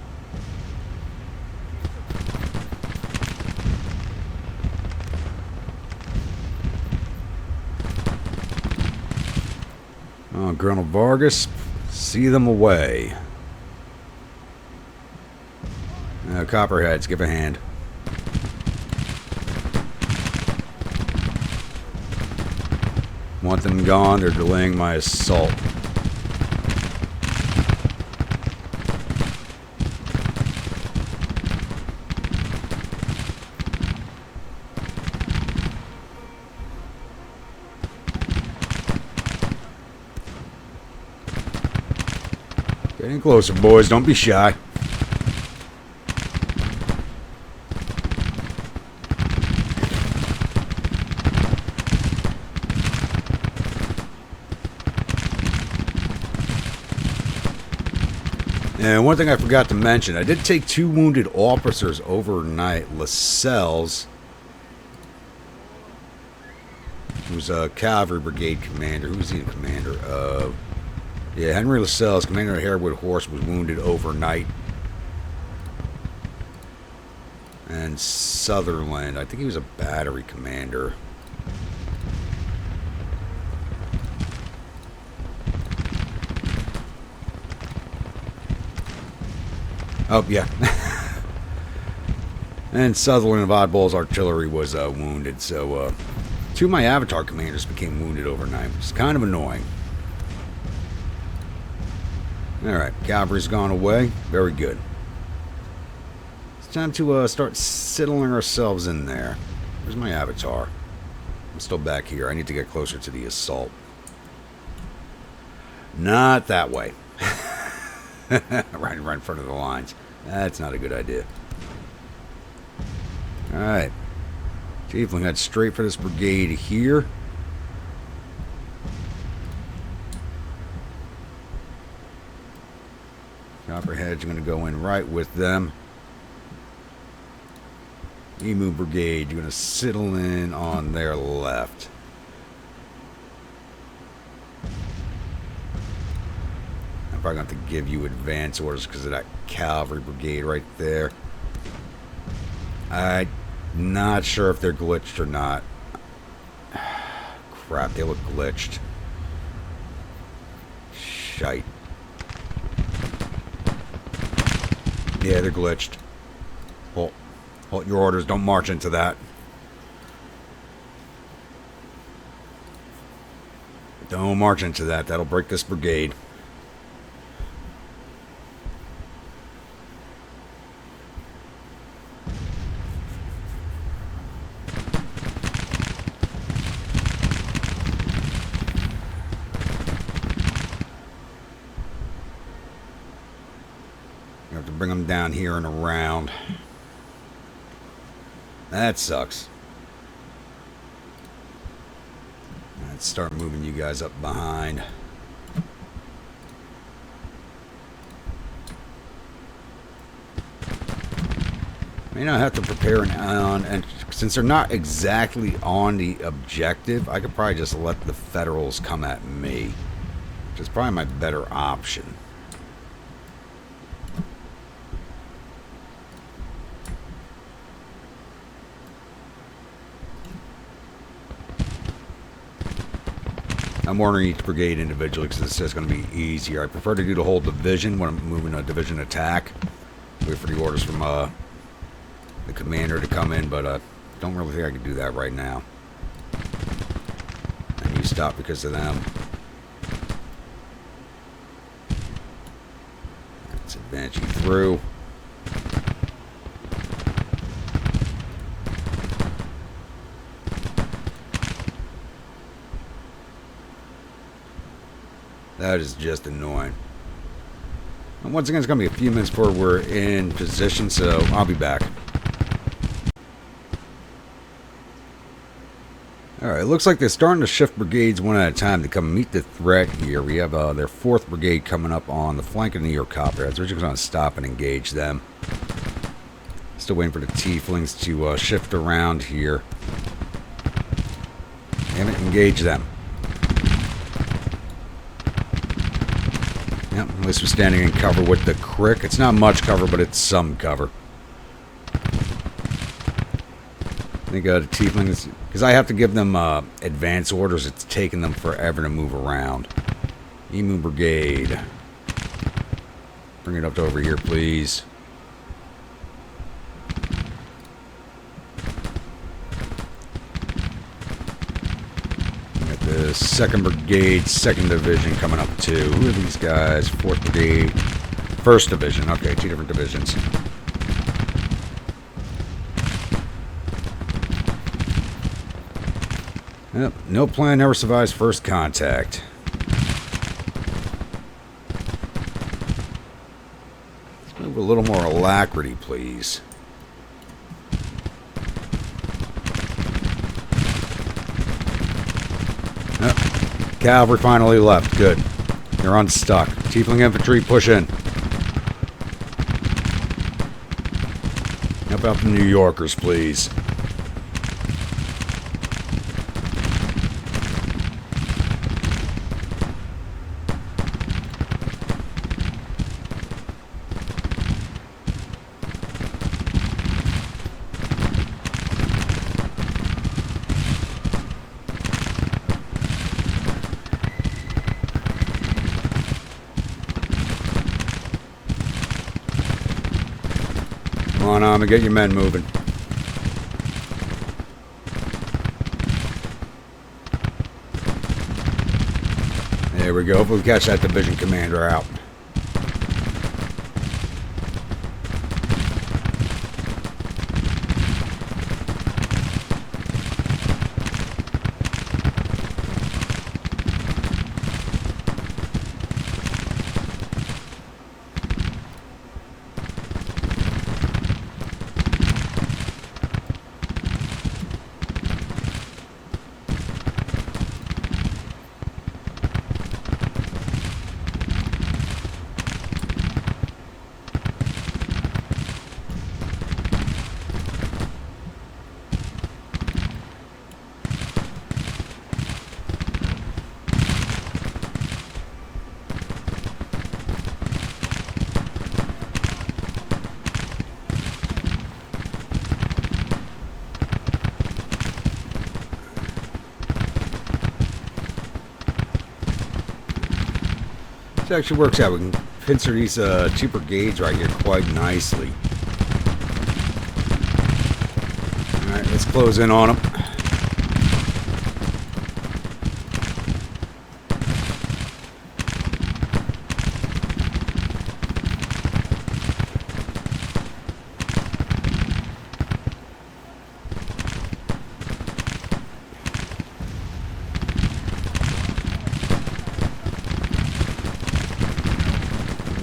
A: Oh, Colonel Vargas, see them away. Copperheads, give a hand. Want them gone, they're delaying my assault. Getting closer, boys. Don't be shy. And one thing I forgot to mention, I did take 2 wounded officers overnight. Lascelles, who's a cavalry brigade commander. Who's the commander of? Yeah, Henry Lascelles, commander of Harewood Horse, was wounded overnight. And Sutherland, I think he was a battery commander. Oh, yeah. And Sutherland of Oddball's artillery was wounded, so 2 of my Avatar commanders became wounded overnight, which is kind of annoying. Alright, cavalry's gone away. Very good. It's time to start settling ourselves in there. Where's my Avatar? I'm still back here. I need to get closer to the assault. Not that way. right in front of the lines. That's not a good idea. Alright. Tiefling head straight for this brigade here. Copperhead's going to go in right with them. Emu Brigade, you're going to settle in on their left. I'm probably going to have to give you advance orders because of that cavalry brigade right there. I'm not sure if they're glitched or not. Crap, they look glitched. Shite. Yeah, they're glitched. Halt your orders. Don't march into that. Don't march into that. That'll break this brigade. You have to bring them down here and around. That sucks. Let's start moving you guys up behind. May not have to prepare and since they're not exactly on the objective, I could probably just let the Federals come at me, which is probably my better option. I'm ordering each brigade individually because it's just going to be easier. I prefer to do the whole division when I'm moving a division attack. Wait for the orders from the commander to come in, but don't really think I can do that right now. And you stop because of them. Let's advance you through. That is just annoying. And once again, it's going to be a few minutes before we're in position, so I'll be back. Alright, it looks like they're starting to shift brigades one at a time to come meet the threat here. We have their 4th Brigade coming up on the flank of the New York Copperheads. We're just going to stop and engage them. Still waiting for the Tieflings to shift around here. Damn it, engage them. Yep, at least we're standing in cover with the Crick. It's not much cover, but it's some cover. I think the Tieflings, because I have to give them advance orders, it's taking them forever to move around. Emu Brigade. Bring it up to over here, please. Got the 2nd Brigade, 2nd Division coming up too. Who are these guys? 4th Brigade, 1st Division. Okay, 2 different divisions. Yep, no plan never survives first contact. Let's move a little more alacrity, please. Yep, cavalry finally left. Good. They're unstuck. Tiefling infantry, push in. Help out the New Yorkers, please. Come on, and get your men moving. There we go. Hopefully we catch that division commander out. This actually works out. We can pincer these 2 brigades right here quite nicely. Alright, let's close in on them.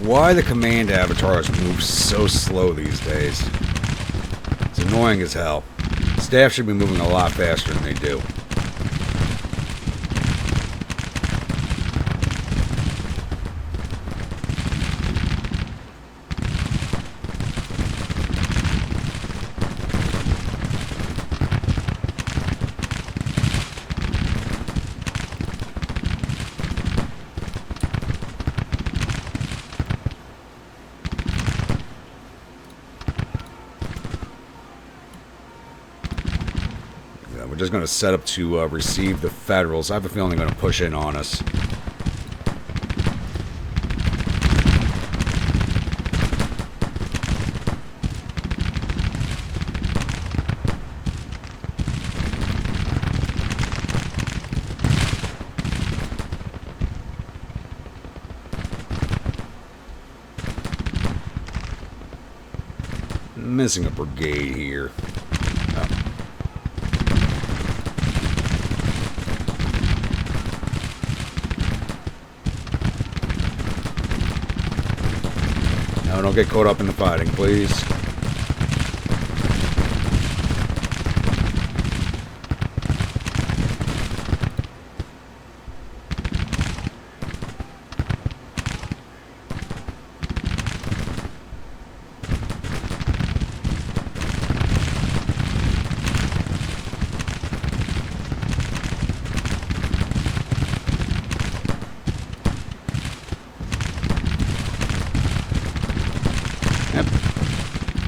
A: Why the command avatars move so slow these days? It's annoying as hell. Staff should be moving a lot faster than they do. We're just going to set up to receive the Federals. I have a feeling they're going to push in on us. Missing a brigade here. Oh. No, don't get caught up in the fighting, please.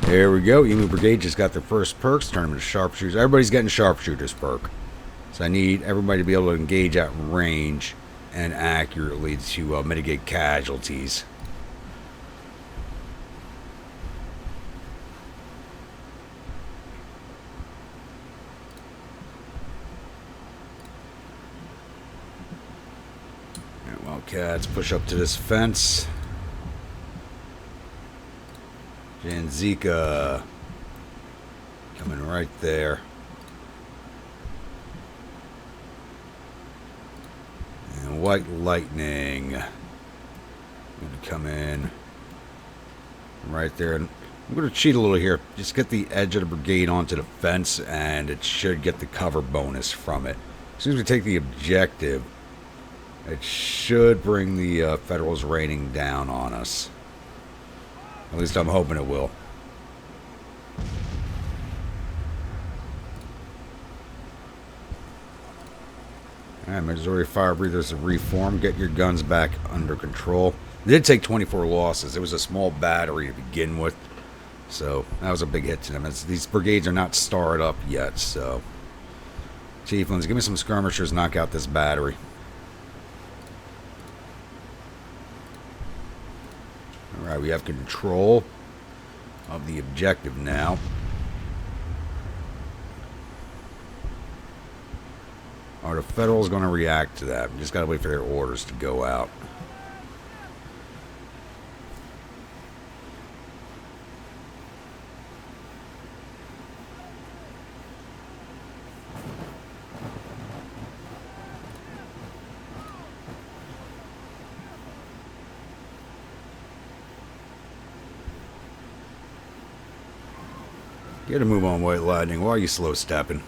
A: There we go. Emu Brigade just got their first perks. Turn them into sharpshooters. Everybody's getting sharpshooters perk. So I need everybody to be able to engage at range and accurately to mitigate casualties. Right, Wildcats push up to this fence. Janzika coming right there. And White Lightning going to come in right there. And I'm going to cheat a little here. Just get the edge of the brigade onto the fence, and it should get the cover bonus from it. As soon as we take the objective, it should bring the Federals' rating down on us. At least I'm hoping it will. Alright, Missouri Fire Breathers have reformed. Get your guns back under control. They did take 24 losses. It was a small battery to begin with. So, that was a big hit to them. These brigades are not started up yet, so... Chieflins, give me some skirmishers, knock out this battery. Alright, we have control of the objective now. Are the Federals going to react to that? We just got to wait for their orders to go out. Get a move on, White Lightning. Why are you slow stepping?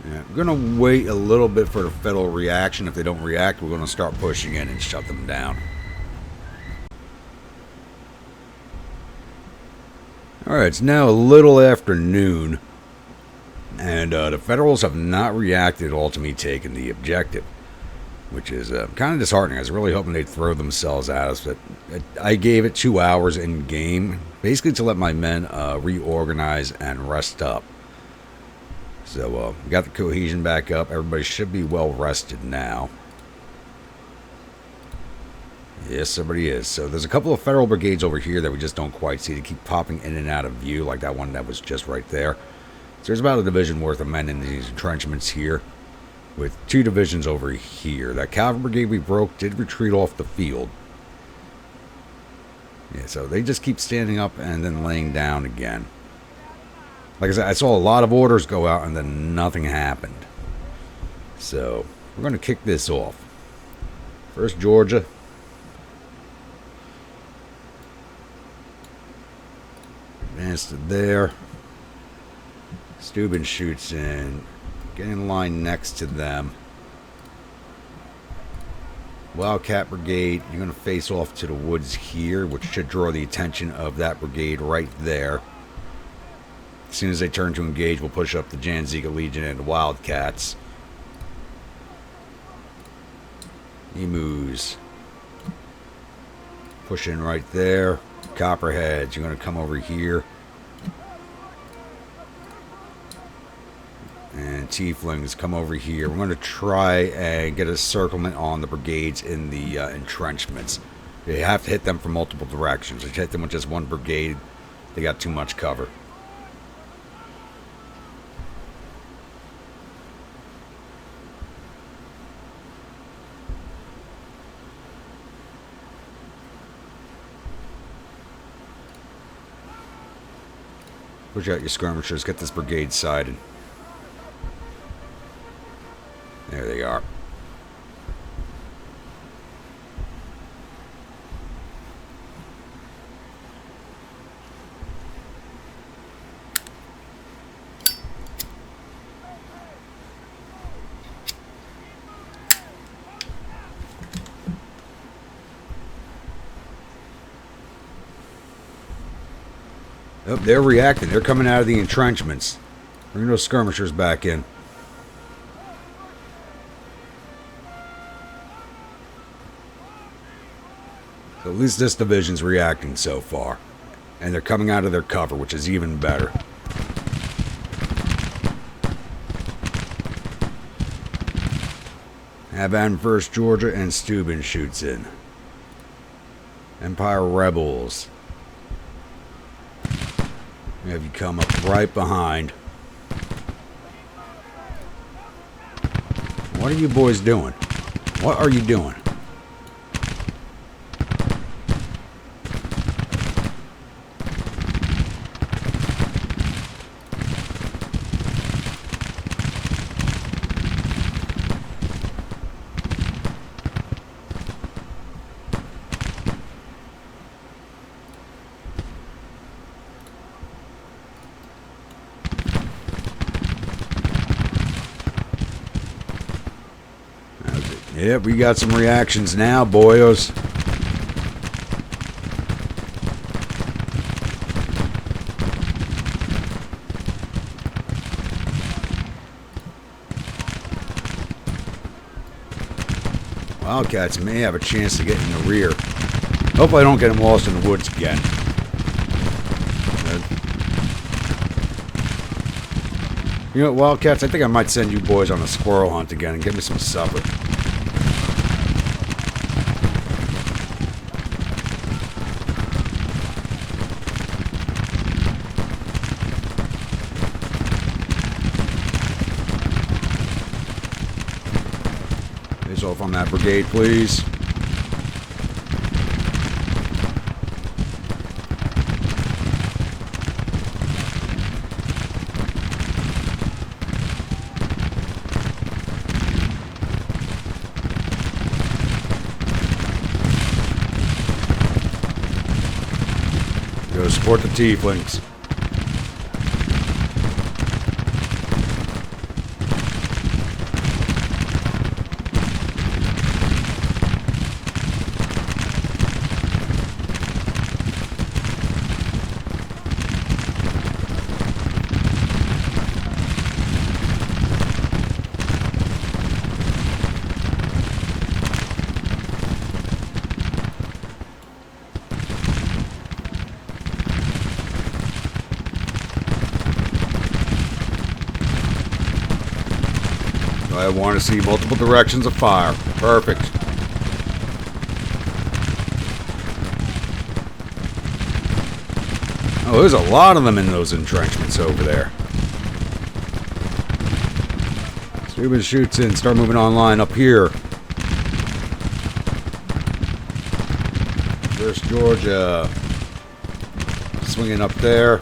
A: Yeah, we're going to wait a little bit for the Federal reaction. If they don't react, we're going to start pushing in and shut them down. Alright, it's now a little after noon. And the Federals have not reacted at all to me taking the objective, which is kind of disheartening. I was really hoping they'd throw themselves at us, but I gave it 2 hours in game, basically to let my men reorganize and rest up. So we got the cohesion back up. Everybody should be well rested now. Yes, everybody is. So there's a couple of Federal brigades over here that we just don't quite see. They keep popping in and out of view, like that one that was just right there. So there's about a division worth of men in these entrenchments here, with 2 divisions over here. That cavalry brigade we broke did retreat off the field. Yeah, so they just keep standing up and then laying down again. Like I said, I saw a lot of orders go out and then nothing happened. So we're going to kick this off. First Georgia. Advance to there. Steuben shoots in. Get in line next to them. Wildcat Brigade, you're going to face off to the woods here, which should draw the attention of that brigade right there. As soon as they turn to engage, we'll push up the Janzika Legion and the Wildcats. Emus. Push in right there. Copperheads, you're going to come over here. And Tieflings, come over here. We're going to try and get a circlement on the brigades in the entrenchments. You have to hit them from multiple directions. If you hit them with just one brigade, they got too much cover. Push out your skirmishers. Get this brigade sided. There they are. Oh, they're reacting. They're coming out of the entrenchments. Bring those skirmishers back in. So at least this division's reacting so far. And they're coming out of their cover, which is even better. Havant 1st Georgia and Steuben shoots in. Empire Rebels. Have you come up right behind. What are you boys doing? What are you doing? Yep, we got some reactions now, boyos. Wildcats may have a chance to get in the rear. Hopefully I don't get them lost in the woods again. You know what, Wildcats? I think I might send you boys on a squirrel hunt again and give me some supper. Off on that brigade, please. Go support the tieflings. I want to see multiple directions of fire. Perfect. Oh, there's a lot of them in those entrenchments over there. Steuben shoots in. Start moving online up here. 1st Georgia. Swinging up there.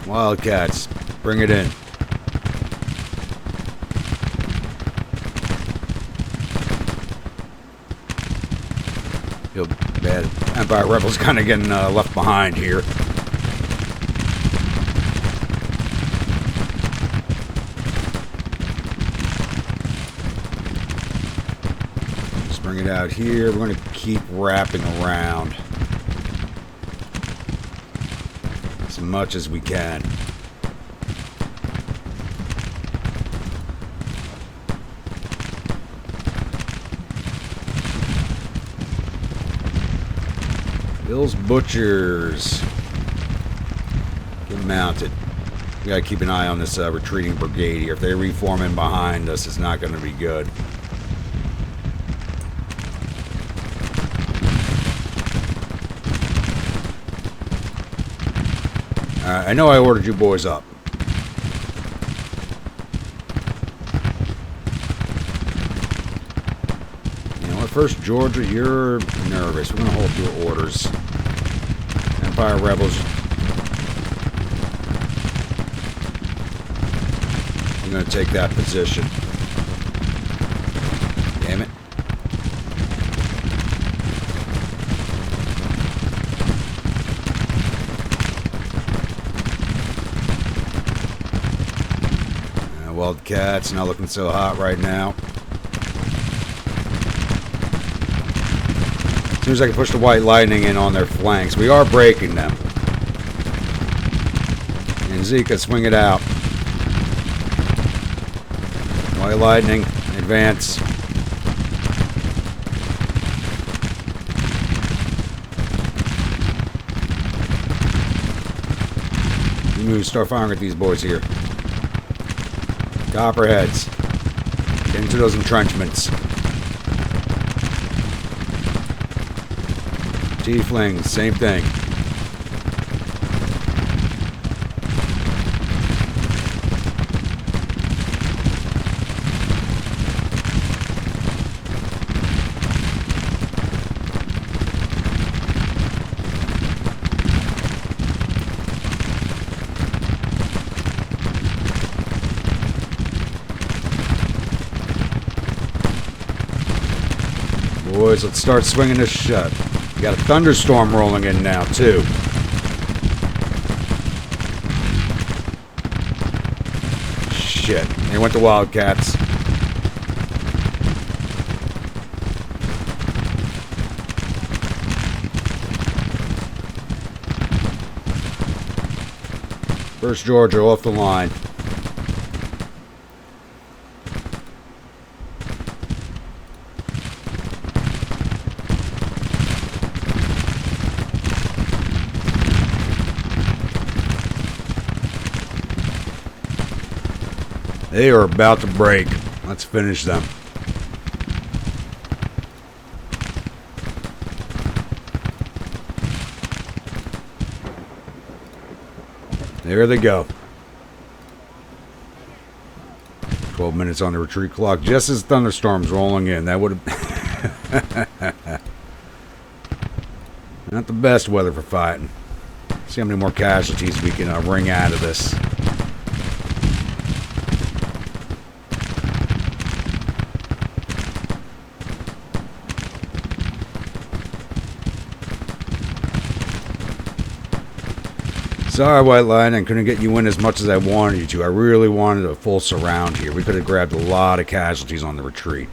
A: Wildcats, bring it in. Feel bad. Empire Rebels kind of getting left behind here. Just bring it out here. We're going to keep wrapping around as much as we can. Bill's Butchers. Get mounted. We gotta keep an eye on this retreating brigade here. If they reform in behind us, it's not gonna be good. I know I ordered you boys up. You know what, 1st Georgia, you're nervous. We're going to hold your orders. Empire Rebels, you're going to take that position. Damn it. Wildcats not looking so hot right now. As soon as I can push the White Lightning in on their flanks. We are breaking them. And Zika, swing it out. White Lightning, advance. You move, start firing at these boys here. Copperheads. Get into those entrenchments. Tieflings, same thing. Boys, let's start swinging this shut. We got a thunderstorm rolling in now, too. Shit. They went to Wildcats. First Georgia off the line. They are about to break. Let's finish them. There they go. 12 minutes on the retreat clock. Just as thunderstorms rolling in. That would have... Not the best weather for fighting. See how many more casualties we can wring out of this. Sorry, White Lightning, couldn't get you in as much as I wanted you to. I really wanted a full surround here. We could have grabbed a lot of casualties on the retreat.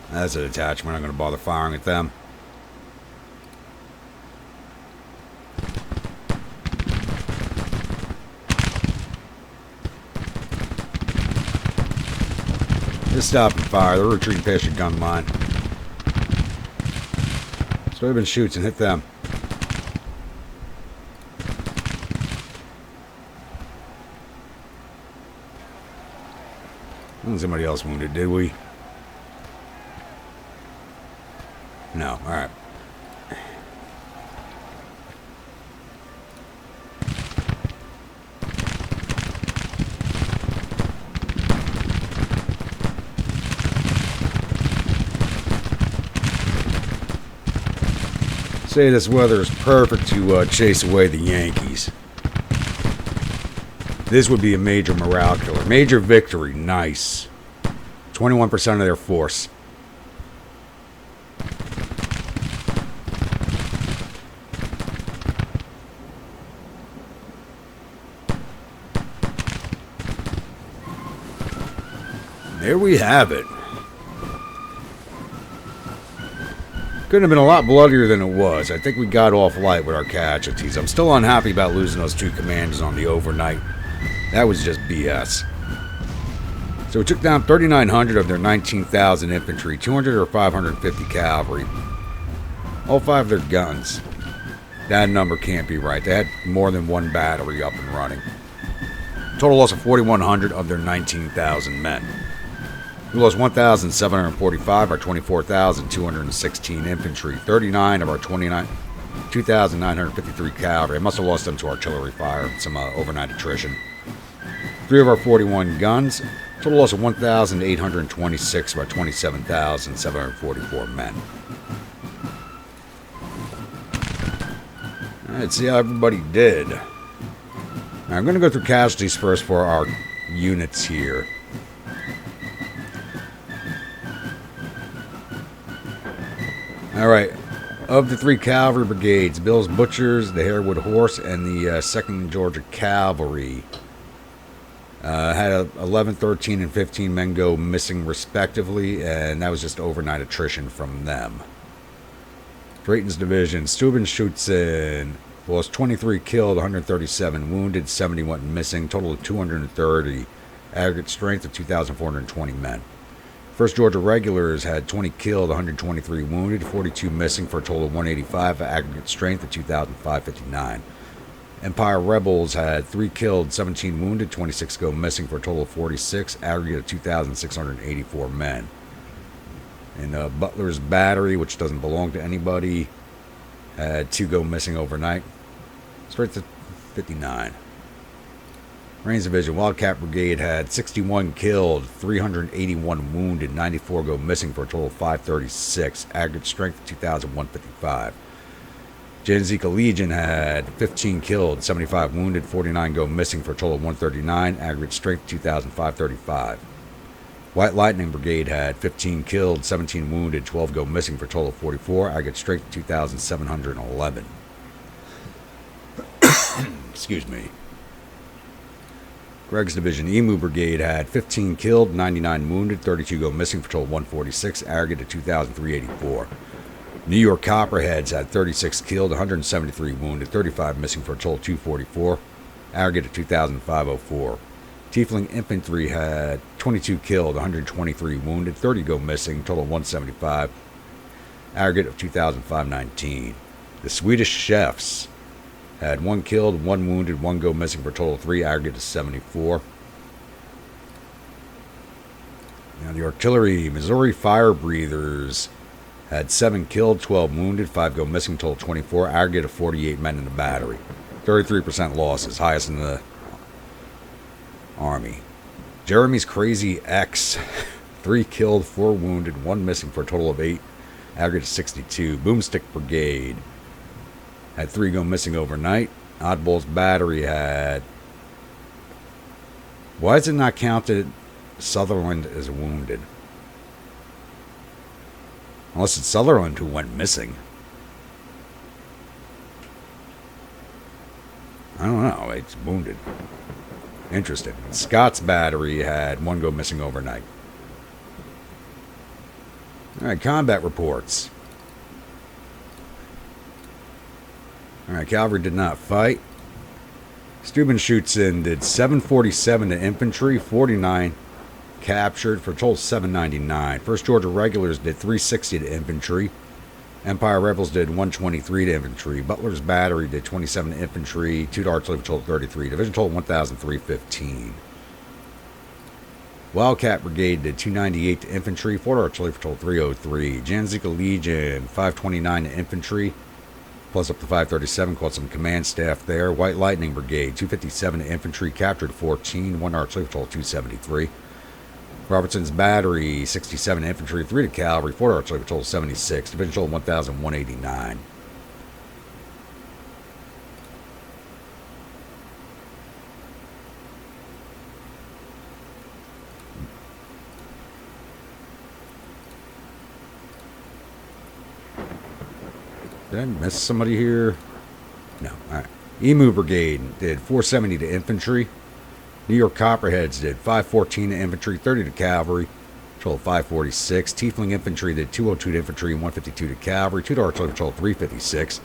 A: That's a detachment. I'm not going to bother firing at them. Just stop and fire. They're retreating past your gun line. So even shoots and hit them. Somebody else wounded, did we? No, alright. Say this weather is perfect to chase away the Yankees. This would be a major morale killer. Major victory, nice. 21% of their force. There we have it. Couldn't have been a lot bloodier than it was. I think we got off light with our casualties. I'm still unhappy about losing those two commanders on the overnight. That was just BS. So we took down 3,900 of their 19,000 infantry, 200 or 550 cavalry. All 5 of their guns. That number can't be right. They had more than one battery up and running. Total loss of 4,100 of their 19,000 men. We lost 1,745 of our 24,216 infantry, 39 of our 2,953 cavalry. I must have lost them to artillery fire, some overnight attrition. 3 of our 41 guns, total loss of 1,826 of our 27,744 men. Let's see how everybody did. Now, I'm going to go through casualties first for our units here. Alright, of the 3 cavalry brigades, Bill's Butchers, the Harewood Horse, and the 2nd Georgia Cavalry had 11, 13, and 15 men go missing respectively, and that was just overnight attrition from them. Drayton's Division, Steuben shoots in, lost 23 killed, 137 wounded, 70 went missing, total of 230, aggregate strength of 2,420 men. 1st Georgia Regulars had 20 killed, 123 wounded, 42 missing for a total of 185, aggregate strength of 2,559. Empire Rebels had 3 killed, 17 wounded, 26 go missing for a total of 46, aggregate of 2,684 men. And Butler's Battery, which doesn't belong to anybody, had 2 go missing overnight, straight to 59. Rains Division, Wildcat Brigade had 61 killed, 381 wounded, 94 go missing for a total of 536, aggregate strength of 2,155. Janzika Legion had 15 killed, 75 wounded, 49 go missing for a total of 139, aggregate strength 2,535. White Lightning Brigade had 15 killed, 17 wounded, 12 go missing for a total of 44, aggregate strength 2,711. Excuse me. Greg's Division, Emu Brigade had 15 killed, 99 wounded, 32 go missing for a total of 146, aggregate of 2,384. New York Copperheads had 36 killed, 173 wounded, 35 missing for a total of 244, aggregate of 2,504. Tiefling Infantry had 22 killed, 123 wounded, 30 go missing, total of 175, aggregate of 2,519. The Swedish Chefs had 1 killed, 1 wounded, 1 go missing for a total of 3, aggregate of 74. Now the Artillery, Missouri Fire Breathers had 7 killed, 12 wounded, 5 go missing, total 24, aggregate of 48 men in the battery. 33% losses, highest in the Army. Jeremy's Crazy X, 3 killed, 4 wounded, 1 missing for a total of 8, aggregate of 62. Boomstick Brigade had 3 go missing overnight. Oddball's Battery had... Why is it not counted Sutherland as wounded? Unless it's Sutherland who went missing. I don't know. It's wounded. Interesting. Scott's Battery had 1 go missing overnight. Alright, combat reports. Alright, Cavalry did not fight. Steuben shoots in, did 747 to infantry, 49 captured for a total of 799. 1st Georgia Regulars did 360 to infantry. Empire Rebels did 123 to infantry. Butler's Battery did 27 to infantry. 2 to artillery for total 33. Division total 1,315. Wildcat Brigade did 298 to infantry. 4 to artillery for total 303. Janzika Legion 529 to infantry. Plus up to 537, caught some command staff there. White Lightning Brigade, 257 to infantry, captured 14, 1 artillery, total 273. Robertson's Battery, 67 to infantry, 3 to cavalry, 4 artillery, total 76. Division total 1,189. Did I miss somebody here? No. All right. Emu Brigade did 470 to infantry. New York Copperheads did 514 to infantry, 30 to cavalry, total 546. Tiefling Infantry did 202 to infantry, 152 to cavalry, 2 to artillery, total 356.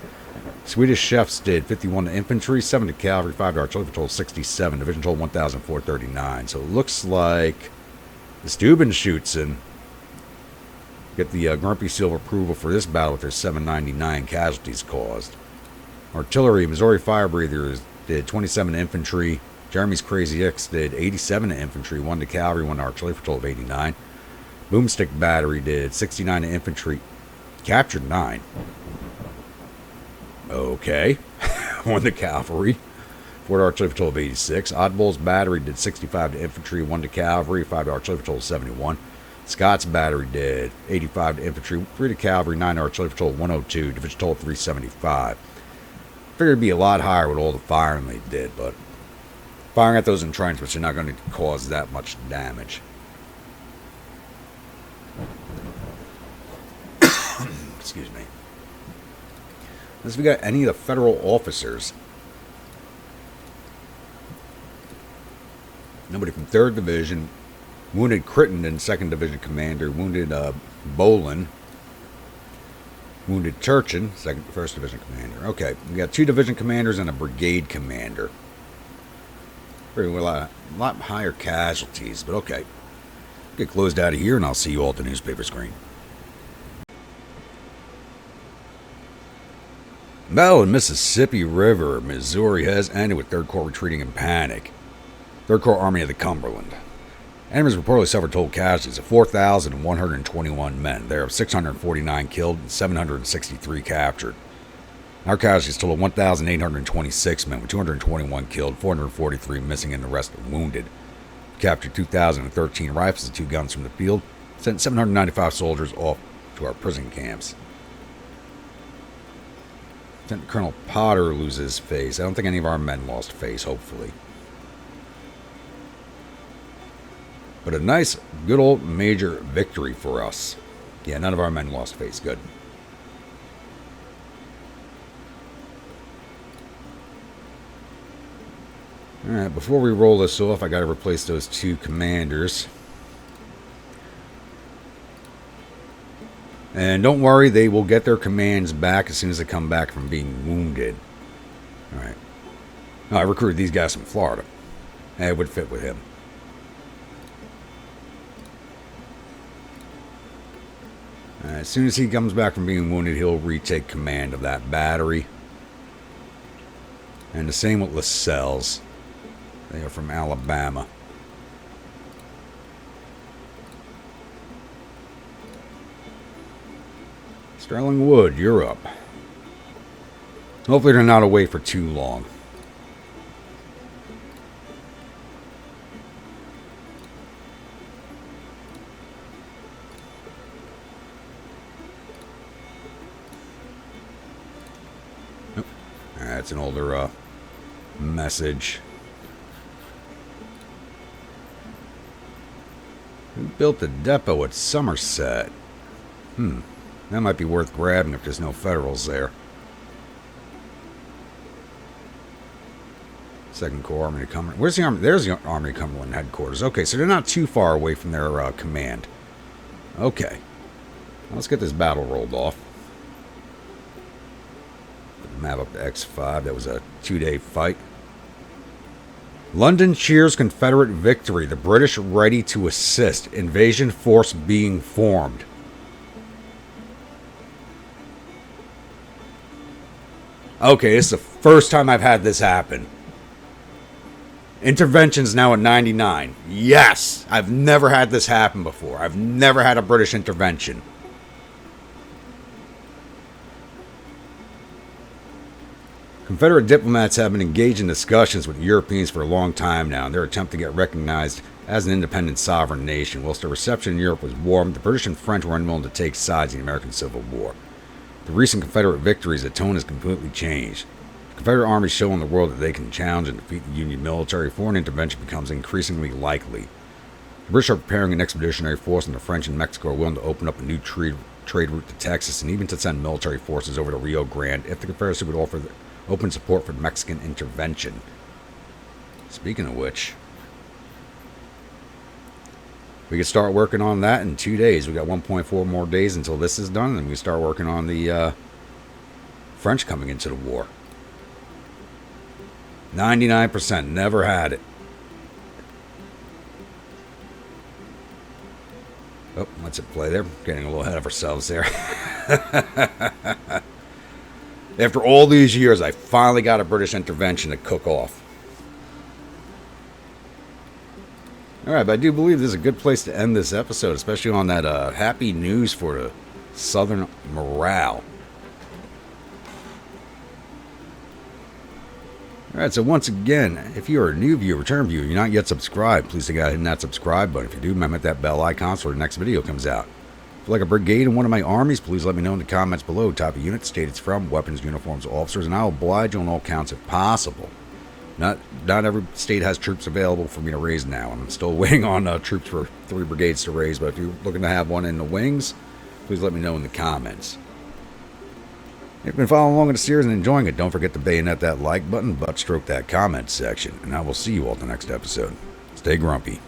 A: Swedish Chefs did 51 to infantry, 7 to cavalry, 5 to artillery, total 67. Division total 1,439. So it looks like the Steuben shoots in. Get the Grumpy Seal of approval for this battle with their 799 casualties caused. Artillery, Missouri Fire Breathers did 27 to infantry. Jeremy's Crazy X did 87 to infantry, 1 to cavalry, 1 to artillery for a total of 89. Boomstick Battery did 69 to infantry. Captured 9. Okay. 1 to cavalry. Fort Artillery Patrol of 86. Oddball's Battery did 65 to infantry, 1 to cavalry, 5 to Artillery Patrol of 71. Scott's Battery did 85 to infantry, 3 to cavalry, 9 to Artillery Patrol of 102, Division Patrol of 375. Figured it'd be a lot higher with all the firing they did, but firing at those entrenchments are not going to cause that much damage. Excuse me. Unless we got any of the federal officers. Nobody from 3rd Division. Wounded Crittenden, 2nd Division Commander. Wounded Bolin. Wounded Turchin, 1st Division Commander. Okay, we got 2 Division Commanders and a Brigade Commander. A lot higher casualties, but okay. Get closed out of here, and I'll see you all at the newspaper screen. Battle in Mississippi River, Missouri has ended with 3rd Corps retreating in panic. 3rd Corps Army of the Cumberland. Enemies reportedly suffered total casualties of 4,121 men. There are 649 killed and 763 captured. Our casualties total 1,826 men, with 221 killed, 443 missing, and the rest wounded. Captured 2,013 rifles and 2 guns from the field. Sent 795 soldiers off to our prison camps. Lieutenant Colonel Potter loses face. I don't think any of our men lost face, hopefully. But a nice, good old major victory for us. Yeah, none of our men lost face. Good. Alright, before we roll this off, I gotta replace those 2 commanders. And don't worry, they will get their commands back as soon as they come back from being wounded. Alright. Oh, I recruited these guys from Florida. It would fit with him. As soon as he comes back from being wounded, he'll retake command of that battery. And the same with Lascelles. They are from Alabama. Sterling Wood, you're up. Hopefully they're not away for too long. That's an older message. Who built the depot at Somerset? That might be worth grabbing if there's no Federals there. 2nd Corps Army of Cumberland. Where's the Army? There's the Army of Cumberland headquarters. Okay, so they're not too far away from their command. Okay. Let's get this battle rolled off. Map up to X5. That was a 2-day fight. London cheers Confederate victory. The British ready to assist. Invasion force being formed. Okay, this is the first time I've had this happen. Intervention's now at 99. Yes! I've never had this happen before. I've never had a British intervention. Confederate diplomats have been engaged in discussions with Europeans for a long time now in their attempt to get recognized as an independent sovereign nation. Whilst the reception in Europe was warm, the British and French were unwilling to take sides in the American Civil War. The recent Confederate victories, the tone has completely changed. The Confederate armies show in the world that they can challenge and defeat the Union military. Foreign intervention becomes increasingly likely. The British are preparing an expeditionary force, and the French and Mexico are willing to open up a new trade route to Texas and even to send military forces over to Rio Grande if the Confederacy would offer open support for Mexican intervention. Speaking of which, we can start working on that in 2 days. We got 1.4 more days until this is done, and then we start working on the French coming into the war. 99%, never had it. Oh, let's it play there. Getting a little ahead of ourselves there. After all these years, I finally got a British intervention to cook off. Alright, but I do believe this is a good place to end this episode, especially on that happy news for the Southern morale. Alright, so once again, if you're a new viewer, return viewer, you're not yet subscribed, please take out hitting that subscribe button. If you do, remember that bell icon so the next video comes out. If you like a brigade in one of my armies, please let me know in the comments below. Type of unit, state it's from, weapons, uniforms, officers, and I'll oblige you on all counts if possible. Not every state has troops available for me to raise now. I'm still waiting on troops for 3 brigades to raise, but if you're looking to have one in the wings, please let me know in the comments. If you've been following along in the series and enjoying it, don't forget to bayonet that like button, butt stroke that comment section, and I will see you all in the next episode. Stay grumpy.